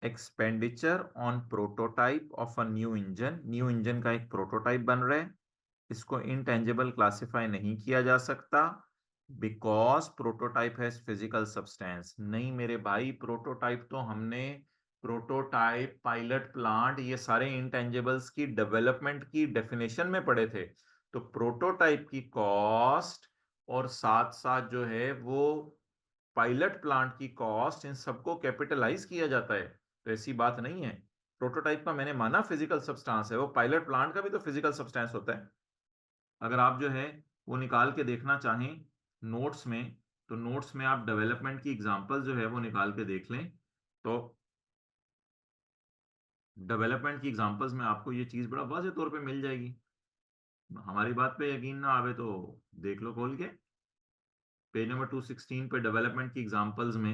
Expenditure on prototype of a new engine का एक प्रोटोटाइप बन रहा है, इसको intangible क्लासिफाई नहीं किया जा सकता because prototype has physical substance. नहीं मेरे भाई, प्रोटोटाइप तो हमने प्रोटोटाइप, पायलट प्लांट, ये सारे इंटेंजिबल्स की डेवलपमेंट की डेफिनेशन में पढ़े थे। तो प्रोटोटाइप की कॉस्ट और साथ साथ जो है वो पायलट प्लांट की कॉस्ट, इन सबको कैपिटलाइज किया जाता है। तो ऐसी बात नहीं है। प्रोटोटाइप का मैंने माना फिजिकल सब्सटेंस है, वो पायलट प्लांट का भी तो फिजिकल सब्सटेंस होता है। अगर आप जो है वो निकाल के देखना चाहें नोट्स में, तो नोट्स में आप डेवलपमेंट की एग्जांपल जो है वो निकाल के देख लें। तो डेवलपमेंट की एग्जांपल्स में आपको ये चीज बड़ा वाज़ेह तौर पे मिल जाएगी। हमारी बात पे यकीन ना आवे तो देख लो खोल के, पेज नंबर 216 पे डेवलपमेंट की एग्जांपल्स में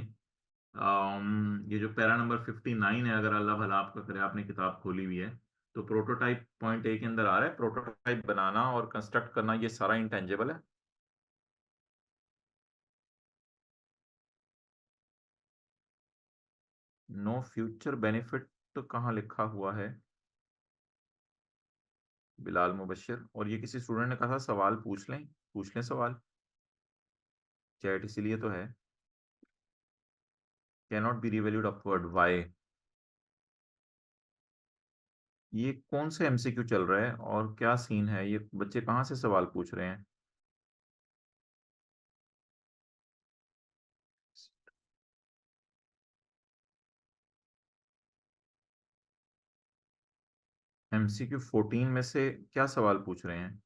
ये जो पैरा नंबर 59 है, अगर अल्लाह भला आपका करे, आपने किताब खोली हुई है, तो प्रोटोटाइप पॉइंट ए के अंदर आ रहा है, प्रोटोटाइप बनाना और कंस्ट्रक्ट करना ये सारा इंटेंजिबल है। नो फ्यूचर बेनिफिट तो कहाँ लिखा हुआ है बिलाल मुबश्शिर? और ये किसी स्टूडेंट ने कहा था सवाल पूछ लें सवाल, चैट इसीलिए तो है। Cannot be revalued upward, why? ये कौन से एमसीक्यू चल रहा है और क्या सीन है? ये बच्चे कहाँ से सवाल पूछ रहे हैं? एमसीक्यू 14 में से क्या सवाल पूछ रहे हैं?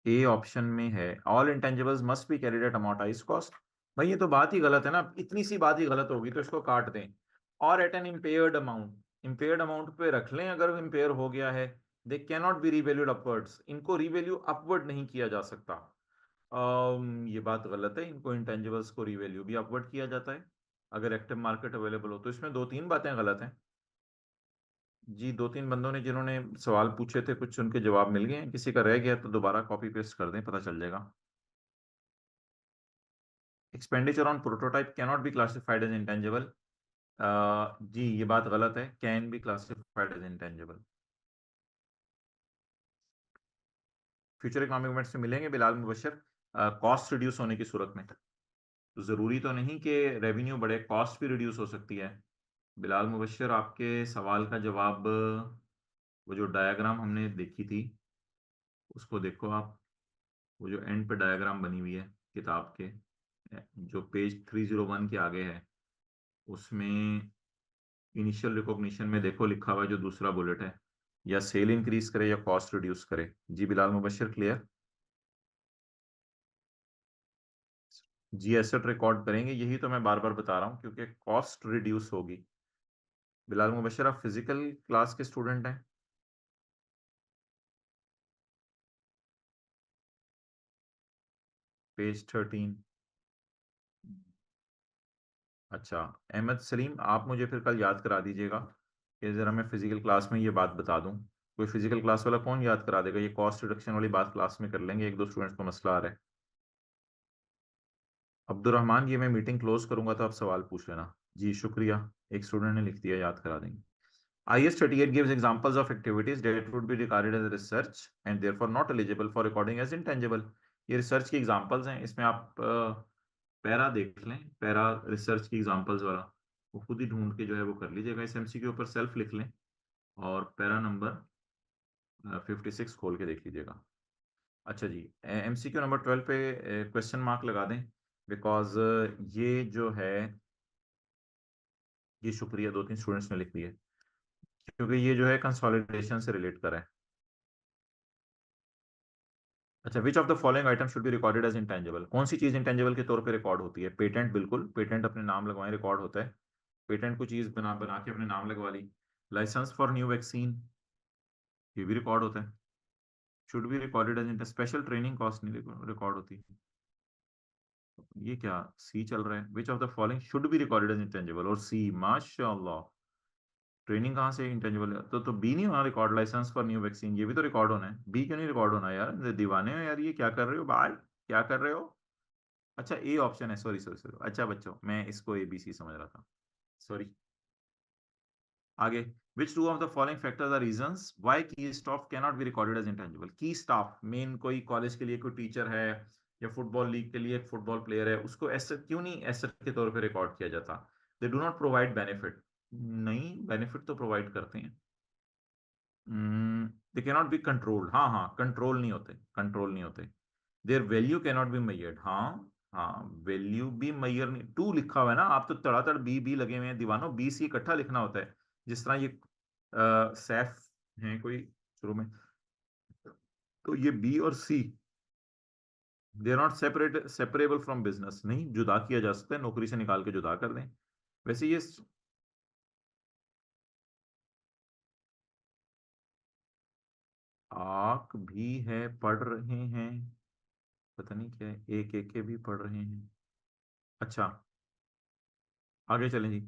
ए ऑप्शन में है all intangibles must be carried at amortise cost. भाई ये तो बात ही गलत है ना, इतनी सी बात ही गलत होगी तो इसको काट दें। और at an impaired amount, impaired amount पे रख लें, अगर इम्पेयर हो गया है। They can not be revalued upwards, इनको रिवैल्यू अपवर्ड नहीं किया जा सकता। ये बात गलत है, इनको इंटेंजिबल्स को रिवैल्यू भी अपवर्ड किया जाता है अगर एक्टिव मार्केट अवेलेबल हो। तो इसमें दो तीन बातें गलत हैं। जी, दो तीन बंदों ने जिन्होंने सवाल पूछे थे, कुछ उनके जवाब मिल गए हैं, किसी का रह गया तो दोबारा कॉपी पेस्ट कर दें, पता चल जाएगा। Expenditure on prototype cannot be classified as intangible. जी ये बात गलत है, can be classified as intangible. Future economic movements में मिलेंगे बिलाल मुबशर, कॉस्ट रिड्यूस होने की सूरत में। तो जरूरी तो नहीं कि रेवेन्यू बढ़े, कॉस्ट भी रिड्यूस हो सकती है। बिलाल मुबशर, आपके सवाल का जवाब, वो जो डायग्राम हमने देखी थी उसको देखो आप। वो जो एंड पे डायग्राम बनी हुई है किताब के, जो पेज 301 के आगे है, उसमें इनिशियल रिकॉग्निशन में देखो लिखा हुआ है जो दूसरा बुलेट है, या सेल इंक्रीज करे या कॉस्ट रिड्यूस करे। जी बिलाल मुबशर, क्लियर? जी एसेट रिकॉर्ड करेंगे, यही तो मैं बार बार बता रहा हूँ, क्योंकि कॉस्ट रिड्यूस होगी। बिलाल मुबशर, आप फिजिकल क्लास के स्टूडेंट हैं? पेज 13। अच्छा, अहमद सलीम, आप मुझे फिर कल याद करा दीजिएगा कि ज़रा मैं फिजिकल क्लास में ये बात बता दूं। कोई फिजिकल क्लास वाला कौन याद करा देगा? ये कॉस्ट रिडक्शन वाली बात क्लास में कर लेंगे, एक दो स्टूडेंट्स को मसला आ रहा है। अब्दुलरहमान, ये मैं मीटिंग क्लोज करूंगा तो आप सवाल पूछ लेना। जी शुक्रिया, एक स्टूडेंट ने लिख दिया, याद करा देंगे। IS 38 gives examples of activities that would be regarded as research and therefore not eligible for recording as intangible। ये रिसर्च की एग्जांपल्स हैं, इसमें आप पैरा देख लें, पैरा रिसर्च की एग्जांपल्स वाला वो खुद ही ढूंढ के जो है वो कर लीजिएगा, इस एमसी के ऊपर सेल्फ लिख लें और पैरा नंबर 56 खोल के देख लीजिएगा। अच्छा जी, एमसीक्यू नंबर 12 पे क्वेश्चन मार्क लगा दें, बिकॉज ये जो है, ये शुक्रिया, दो तीन स्टूडेंट्स ने लिख दिए, क्योंकि ये जो है कंसोलिडेशन से रिलेट कर है। अच्छा, which of the following item should be recorded as intangible? कौन सी चीज इंटेंजिबल के तौर पे रिकॉर्ड होती है? पेटेंट, बिल्कुल, पेटेंट अपने नाम लगवाएं, रिकॉर्ड होता है। पेटेंट को चीज बना बना के अपने नाम लगवा ली। लाइसेंस फॉर न्यू वैक्सीन, ये भी रिकॉर्ड होता है, should be recorded as special training cost नहीं रिकॉर्ड होती। ये क्या सी चल रहा है? Which of the following should be recorded as intangible, और सी, माशाल्लाह। ट्रेनिंग कहाँ से इंटेंजिबल है? तो बी नहीं होना record? Licence for new vaccine, ये भी तो रिकॉर्ड होना है। बी क्यों नहीं रिकॉर्ड होना यार? दीवाने हो यार, ये क्या कर रहे हो भाई, क्या कर रहे हो? अच्छा, ए ऑप्शन है, सॉरी सॉरी सॉरी, अच्छा बच्चों, मैं इसको ए बी सी समझ रहा था, सॉरी। आगे, which two of the following factors are reasons why key staff cannot be recorded as intangible? की स्टाफ, मेन कोई कॉलेज के लिए कोई टीचर है या फुटबॉल लीग के लिए एक फुटबॉल प्लेयर है, उसको एसेट क्यों नहीं एसेट के तौर पे रिकॉर्ड किया जाता? They do not provide benefit. नहीं, बेनिफिट तो प्रोवाइड करते हैं। दे कैन नॉट बी कंट्रोल्ड, हाँ हाँ, कंट्रोल नहीं होते, कंट्रोल नहीं होते। Their value can not be measured, हाँ हाँ, वैल्यू भी मेजर नहीं, टू लिखा हुआ है ना, आप तो तड़ातड़ बी बी लगे हुए हैं दीवानों, बी सी इकट्ठा लिखना होता है। जिस तरह ये सैफ है कोई शुरू में, तो ये बी और C, they are not separable from business, नहीं जुदा किया जा सकता है, नौकरी से निकाल के जुदा कर दें। वैसे ये आक भी है, पढ़ रहे हैं, पता नहीं क्या है, एक एक के भी पढ़ रहे हैं। अच्छा, आगे चलें जी।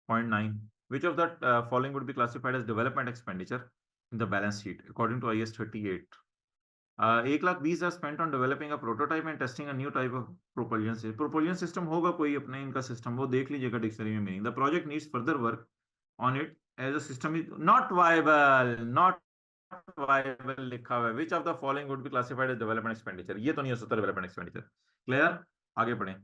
Point 9, which of the following would be classified as development expenditure in the balance sheet according to IS 38? 1,20,000 spent on developing a prototype and testing a new type of propulsion system होगा कोई अपने इनका system, वो देख लीजिएगा dictionary में meaning. The project needs further work on it as a system is not viable, not viable लिखा हुआ है। Which of the following would be classified as development expenditure? ये तो नहीं हो सकता डेवलपमेंट एक्सपेंडिचर। क्लियर, आगे बढ़ें।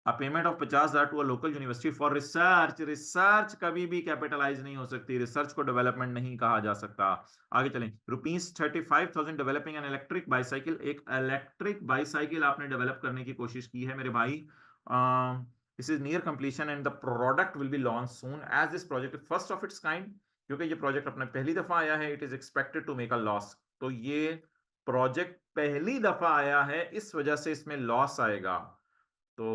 A payment of 50,000 to a local university for research, research कभी भी कैपिटलाइज नहीं हो सकती, रिसर्च को डेवलपमेंट नहीं कहा जा सकता। आगे चलें। ₹35,000 डेवलपिंग एन इलेक्ट्रिक बाईसाइकिल, एक इलेक्ट्रिक बाईसाइकिल आपने डेवलप करने की कोशिश की है मेरे भाई। This is near completion and the product will be launch soon as this project first of its kind, क्योंकि ये प्रोजेक्ट अपने पहली दफा आया है, it is expected to make a loss. तो ये प्रोजेक्ट पहली दफा आया है, इस वजह से इसमें लॉस आएगा। तो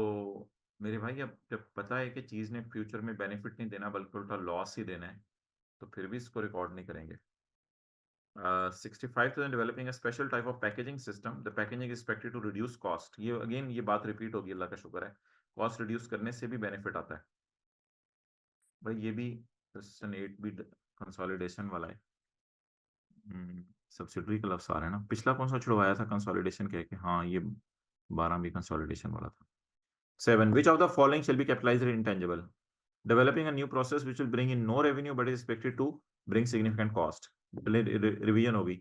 मेरे भाई, अब जब पता है कि चीज ने फ्यूचर में बेनिफिट नहीं देना बल्कि उल्टा लॉस ही देना है, तो फिर भी इसको रिकॉर्ड नहीं करेंगे। 65,000 developing a special type of packaging system, the packaging is expected to reduce cost। ये अगेन ये बात रिपीट होगी, अल्लाह का शुक्र है, कॉस्ट रिड्यूस करने से भी बेनिफिट आता है। भाई ये भी क्वेश्चन 8 भी कंसोलिडेशन वाला है। सब्सिडरी का लफ्ज आ रहा है ना, पिछला कौन सा छुड़वाया था कंसोलिडेशन कह के? हाँ, ये 12 भी कंसोलिडेशन वाला था। 7, which of the following shall be capitalized as intangible? Developing a new process which will bring in no revenue but is expected to bring significant cost। Revision होगी।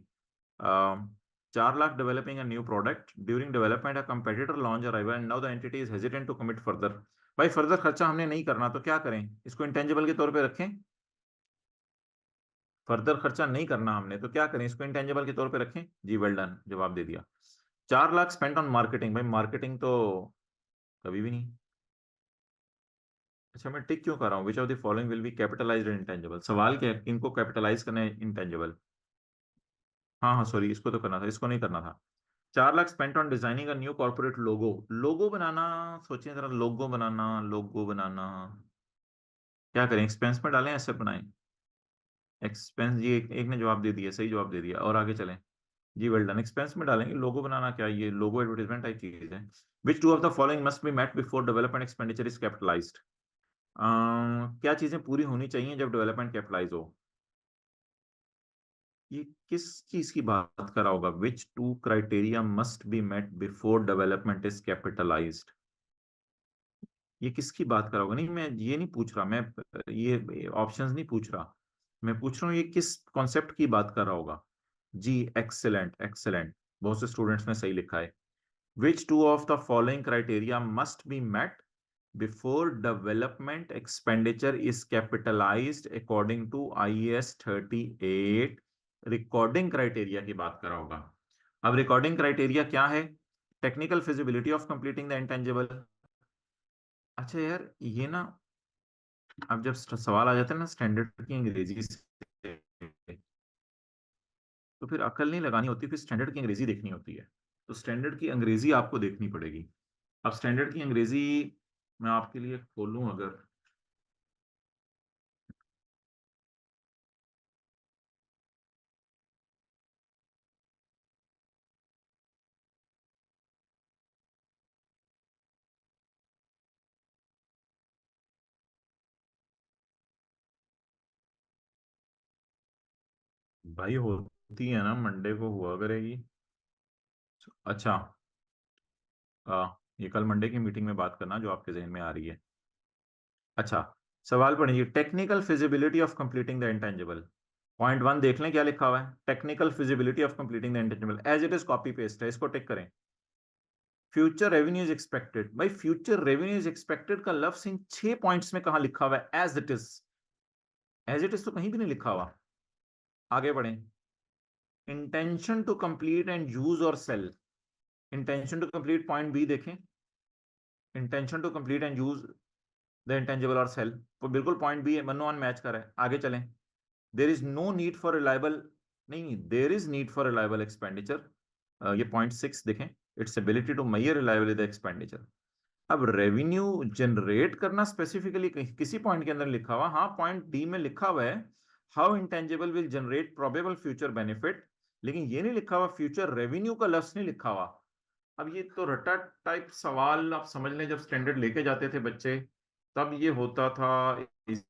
4 lakh developing a new product, during development a competitor launch arrival and now the entity is hesitant to commit further। भाई further खर्चा हमने नहीं करना तो क्या करें? इसको इंटेंजिबल के तौर पे रखें? फर्दर खर्चा नहीं करना हमने तो क्या करें? इसको इंटेंजिबल के तौर पे रखें? जी, वेल डन, जवाब दे दिया। 4 लाख स्पेंड ऑन मार्केटिंग, भाई मार्केटिंग तो कभी भी नहीं। अच्छा, मैं टिक क्यों कर रहा हूँ? विच of the following will be capitalised intangible? सवाल क्या है, इनको कैपिटलाइज करना है इंटेंजिबल? हाँ हाँ, सॉरी, इसको तो करना था, इसको नहीं करना था। 4 lakh spent on designing a new corporate logo, logo बनाना, सोचिए जरा, लोगो बनाना, लोगो बनाना, क्या करें? एक्सपेंस में डालें, ऐसे बनाएं? एक्सपेंस जी, एक ने जवाब दे दिया, सही जवाब दे दिया, और आगे चलें। जी, वेल डन, एक्सपेंस में डालेंगे। लोगो बनाना क्या, ये लोगो एडवर्टाइजमेंट टाइप चीज है। Which two of the following must be met before development expenditure is capitalized? क्या चीजें पूरी होनी चाहिए जब डेवलपमेंट कैपिटलाइज हो? ये किस चीज की बात कर रहा होगा? Which two criteria must be met before development is capitalized? ये किसकी बात कर रहा होगा? नहीं, मैं ये नहीं पूछ रहा, मैं ये ऑप्शंस नहीं पूछ रहा, मैं पूछ रहा हूँ ये किस कॉन्सेप्ट की बात कर रहा होगा। जी, एक्सेलेंट एक्सेलेंट, बहुत से स्टूडेंट्स ने सही लिखा है। Which two of the following criteria must be met before development expenditure is capitalized according to IAS 38? Recording criteria की बात कर रहा होगा। अब रिकॉर्डिंग क्राइटेरिया क्या है? Technical feasibility of completing the intangible. अच्छा यार, ये ना, अब जब सवाल आ जाते हैं ना स्टैंडर्ड की अंग्रेजी से, तो फिर अकल नहीं लगानी होती, फिर स्टैंडर्ड की अंग्रेजी देखनी होती है। तो स्टैंडर्ड की अंग्रेजी आपको देखनी पड़ेगी। अब स्टैंडर्ड की अंग्रेजी मैं आपके लिए खोलूं अगर, भाई होती है ना, मंडे को हुआ करेगी। अच्छा, ये कल मंडे की मीटिंग में बात करना जो आपके जहन में आ रही है। अच्छा, सवाल पढ़िए, technical feasibility of completing the intangible. Point one देख लें क्या लिखा हुआ है, technical feasibility of completing the intangible as it is copy paste है, इसको टिक करें। फ्यूचर रेवेन्यू इज एक्सपेक्टेड, भाई फ्यूचर रेवेन्यू इज एक्सपेक्टेड का लफ्ज इन 6 पॉइंट्स में कहां लिखा हुआ है as it is? As it is तो कहीं भी नहीं लिखा हुआ। आगे बढ़ें, intention to complete and use or sell. Intention to complete point B देखें, intention to complete and use the intangible or sell, तो बिल्कुल पॉइंट बी है, 1-1 मैच कर रहा है। आगे चलें, there is no need for reliable, नहीं there is need for reliable expenditure, ये पॉइंट 6 देखें, its ability to measure reliable the expenditure. अब रेवेन्यू जनरेट करना स्पेसिफिकली किसी पॉइंट के अंदर लिखा हुआ, हाँ पॉइंट डी में लिखा हुआ है how intangible will generate probable future benefit, लेकिन ये नहीं लिखा हुआ फ्यूचर रेवेन्यू का लफ्ज नहीं लिखा हुआ। अब ये तो रटा टाइप सवाल आप समझ लें, जब स्टैंडर्ड लेके जाते थे बच्चे तब ये होता था। इस,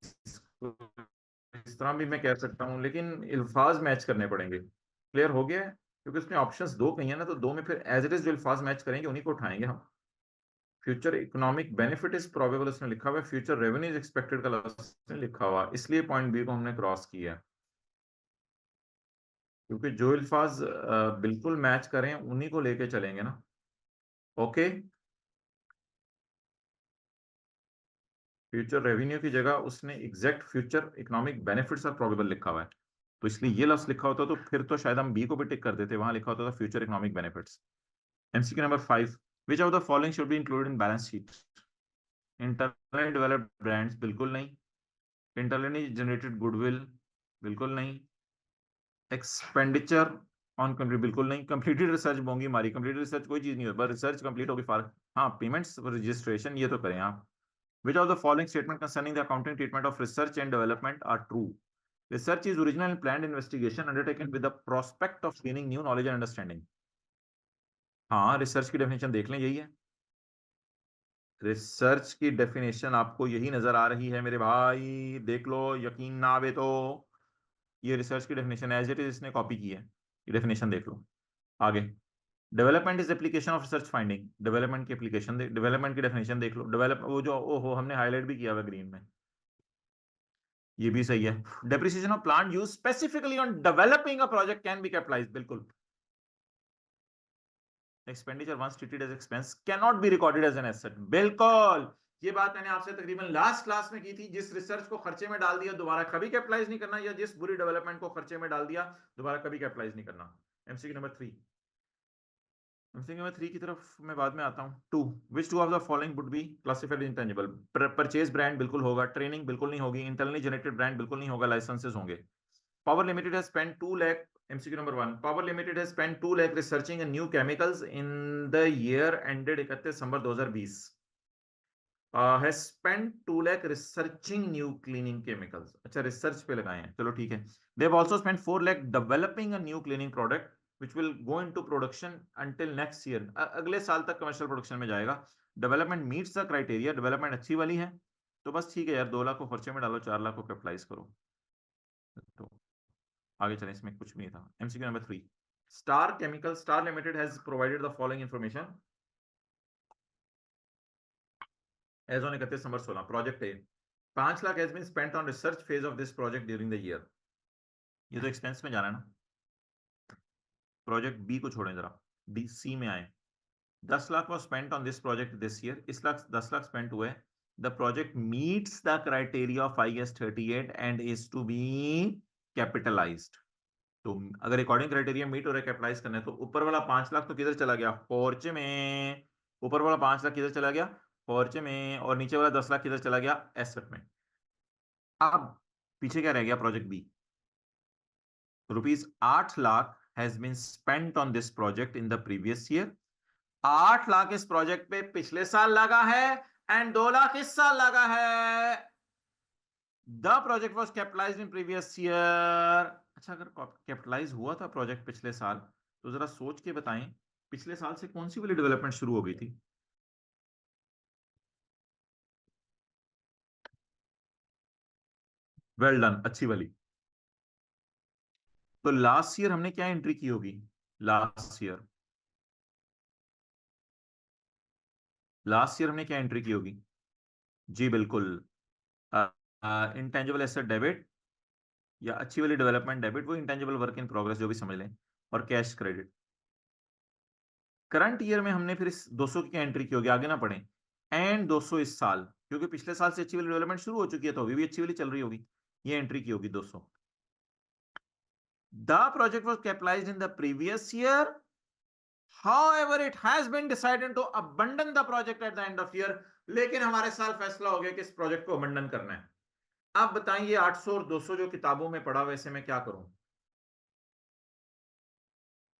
इस तरह भी मैं कह सकता हूँ, लेकिन अल्फाज मैच करने पड़ेंगे। क्लियर हो गया है? क्योंकि उसमें ऑप्शंस दो कही है ना, तो दो में फिर एज इट इज जो अल्फाज मैच करेंगे उन्हीं को उठाएंगे हम। Future economic benefit is probable उसने लिखा हुआ है, फ्यूचर रेवेन्यू इज एक्सपेक्टेड का उसने लिखा हुआ है, इसलिए पॉइंट बी को हमने क्रॉस किया। क्योंकि जो अल्फाज बिल्कुल मैच करें उन्हीं को लेके चलेंगे ना। ओके, फ्यूचर रेवेन्यू की जगह उसने एग्जैक्ट फ्यूचर इकोनॉमिक बेनिफिट्स और प्रोबेबल लिखा हुआ है, तो इसलिए ये लफ्ज लिखा होता तो फिर तो शायद हम बी को भी टिक कर देते, वहां लिखा होता था future economic benefits. MCQ number 5, which of the following should be included in balance sheet? Internally developed brands बिल्कुल नहीं, इंटरनली जनरेटेड गुडविल बिल्कुल नहीं, एक्सपेंडिचर ऑन कंप्लीट बिल्कुल नहीं, कंप्लीटेड रिसर्च बोंगी मारी, कंप्लीटेड रिसर्च कोई चीज नहीं होती, बस रिसर्च कंप्लीट होगी फार, हाँ पेमेंट्स रजिस्ट्रेशन ये तो करें आप। Which of the following statement concerning the accounting treatment of research and development are true? Research is original and planned investigation undertaken with the prospect of gaining new knowledge and understanding. हाँ, research की definition देख लें, यही है। Research की definition आपको यही नजर आ रही है मेरे भाई, देख लो, यकीन ना आवे तो ये रिसर्च की डेफिनेशन एज इट इज इसने कॉपी की है, ये डेफिनेशन देख लो। आगे, development is application of research finding, development की एप्लीकेशन डेवलपमेंट की डेफिनेशन देख लो, डेवलप वो जो ओहो हमने हाईलाइट भी किया हुआ ग्रीन में, ये भी सही है। Depreciation of plant use specifically on developing a project can be capitalized, बिल्कुल। Expenditure once treated as expense can not be recorded as an asset, बिल्कुल। ये बात मैंने आपसे तकरीबन लास्ट क्लास में की थी, जिस रिसर्च को खर्चे में डाल दिया दोबारा कभी कैपिटलाइज नहीं करना, या जिस बुरी डेवलपमेंट को खर्चे में डाल दिया दोबारा कभी कैपिटलाइज नहीं करना। एमसीक्यू नंबर 3, एमसीक्यू नंबर 3 की तरफ मैं बाद में आता हूं। 2, which two of the following would be classified intangible? Purchase brand बिल्कुल होगा, ट्रेनिंग बिल्कुल नहीं होगी, इंटरनली जनरेटेड ब्रांड बिल्कुल नहीं होगा, लाइसेंसेस होंगे। Power Limited has spent 2 lakh, MCQ number 1, Power Limited has spent 2 lakh researching a new chemicals in the year ended 31 December 2020. Has spent 2 lakh researching new cleaning chemicals. अच्छा, research पे लगाए हैं, चलो ठीक है। They have also spent 4 lakh developing a new cleaning product which will go into production until next year. अगले साल तक कमर्शियल प्रोडक्शन में जाएगा। Development meets the criteria, development अच्छी वाली है, तो बस ठीक है यार, 2 लाख को खर्चे में डालो, 4 लाख को कैपिटलाइज करो। तो आगे चलें, इसमें कुछ भी नहीं था। MCQ number 3, star chemical star limited has provided the following information as on 31 number 16। Project A, 5 lakh has been spent on research phase of this project during the year, ये तो एक्सपेंस में जाना है ना। प्रोजेक्ट बी को छोड़ें जरा, D C में आए, 10 lakh was spent on this project this year, इस लाख 10 लाख स्पेंड हुए। the project meets the criteria of IS 38 and is to be capitalized। तो अगर अकॉर्डिंग क्राइटेरिया मीट हो रहा है कैपिटलाइज करना है, तो ऊपर वाला 5 लाख तो किधर चला गया? फॉर्चे में। ऊपर वाला 5 लाख किधर चला गया? फॉर्चे में। और नीचे वाला 10 लाख किधर चला गया? एसेट में। अब पीछे क्या रह गया? Project B, rupees 8 lakh has been spent on this project in the previous year. 8 lakh इस प्रोजेक्ट पे पिछले साल लगा है एंड 2 लाख इस साल लगा है। The project was capitalised in previous year. अच्छा, अगर कैपिटलाइज हुआ था प्रोजेक्ट पिछले साल तो जरा सोच के बताएं पिछले साल से कौन सी वाली डेवलपमेंट शुरू हो गई थी। वेल डन, अच्छी वाली। तो लास्ट ईयर हमने क्या एंट्री की होगी? लास्ट ईयर लास्ट ईयर हमने क्या एंट्री की होगी? जी बिल्कुल, इंटेंजिबल एसेट डेबिट या अच्छी वाली डेवलपमेंट डेबिट, वो इंटेंजिबल वर्क इन प्रोग्रेस जो भी समझ लें, और कैश क्रेडिट। करंट ईयर में हमने फिर इस 200 की क्या एंट्री की होगी? आगे ना पढ़ें, एंड 200 इस साल, क्योंकि पिछले साल से अच्छी वाली डेवलपमेंट शुरू हो चुकी है तो अभी भी अच्छी वाली चल रही होगी, ये एंट्री की होगी 200। The project was capitalised in the previous year, however it has been decided to abandon the project at the end of year। लेकिन हमारे साल फैसला हो गया कि इस प्रोजेक्ट को अबंडन करना है। अब बताएं ये 800 और 200 जो किताबों में पढ़ा वैसे मैं क्या करूं?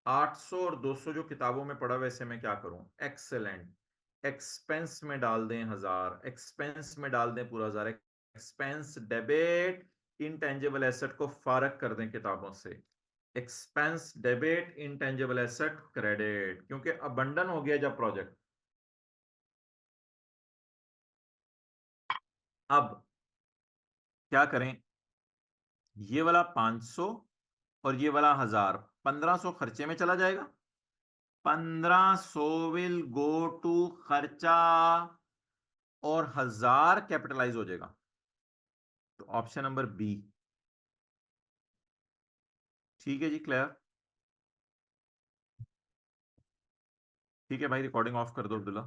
800 और 200 जो किताबों में पढ़ा वैसे मैं क्या करूं? एक्सेलेंट। एक्सपेंस में डाल दें 1000, एक्सपेंस में डाल दें पूरा 1000, एक्सपेंस डेबिट इनटेंजिबल एसेट को फारग कर दें किताबों से। Expense debit intangible asset credit, क्योंकि अबंडन हो गया जब प्रोजेक्ट। अब क्या करें? ये वाला 500 और ये वाला 1000, 1500 खर्चे में चला जाएगा। 1500 विल गो टू खर्चा और 1000 कैपिटलाइज हो जाएगा। तो ऑप्शन नंबर बी ठीक है जी, क्लियर? ठीक है भाई, रिकॉर्डिंग ऑफ कर दो अब्दुल्ला।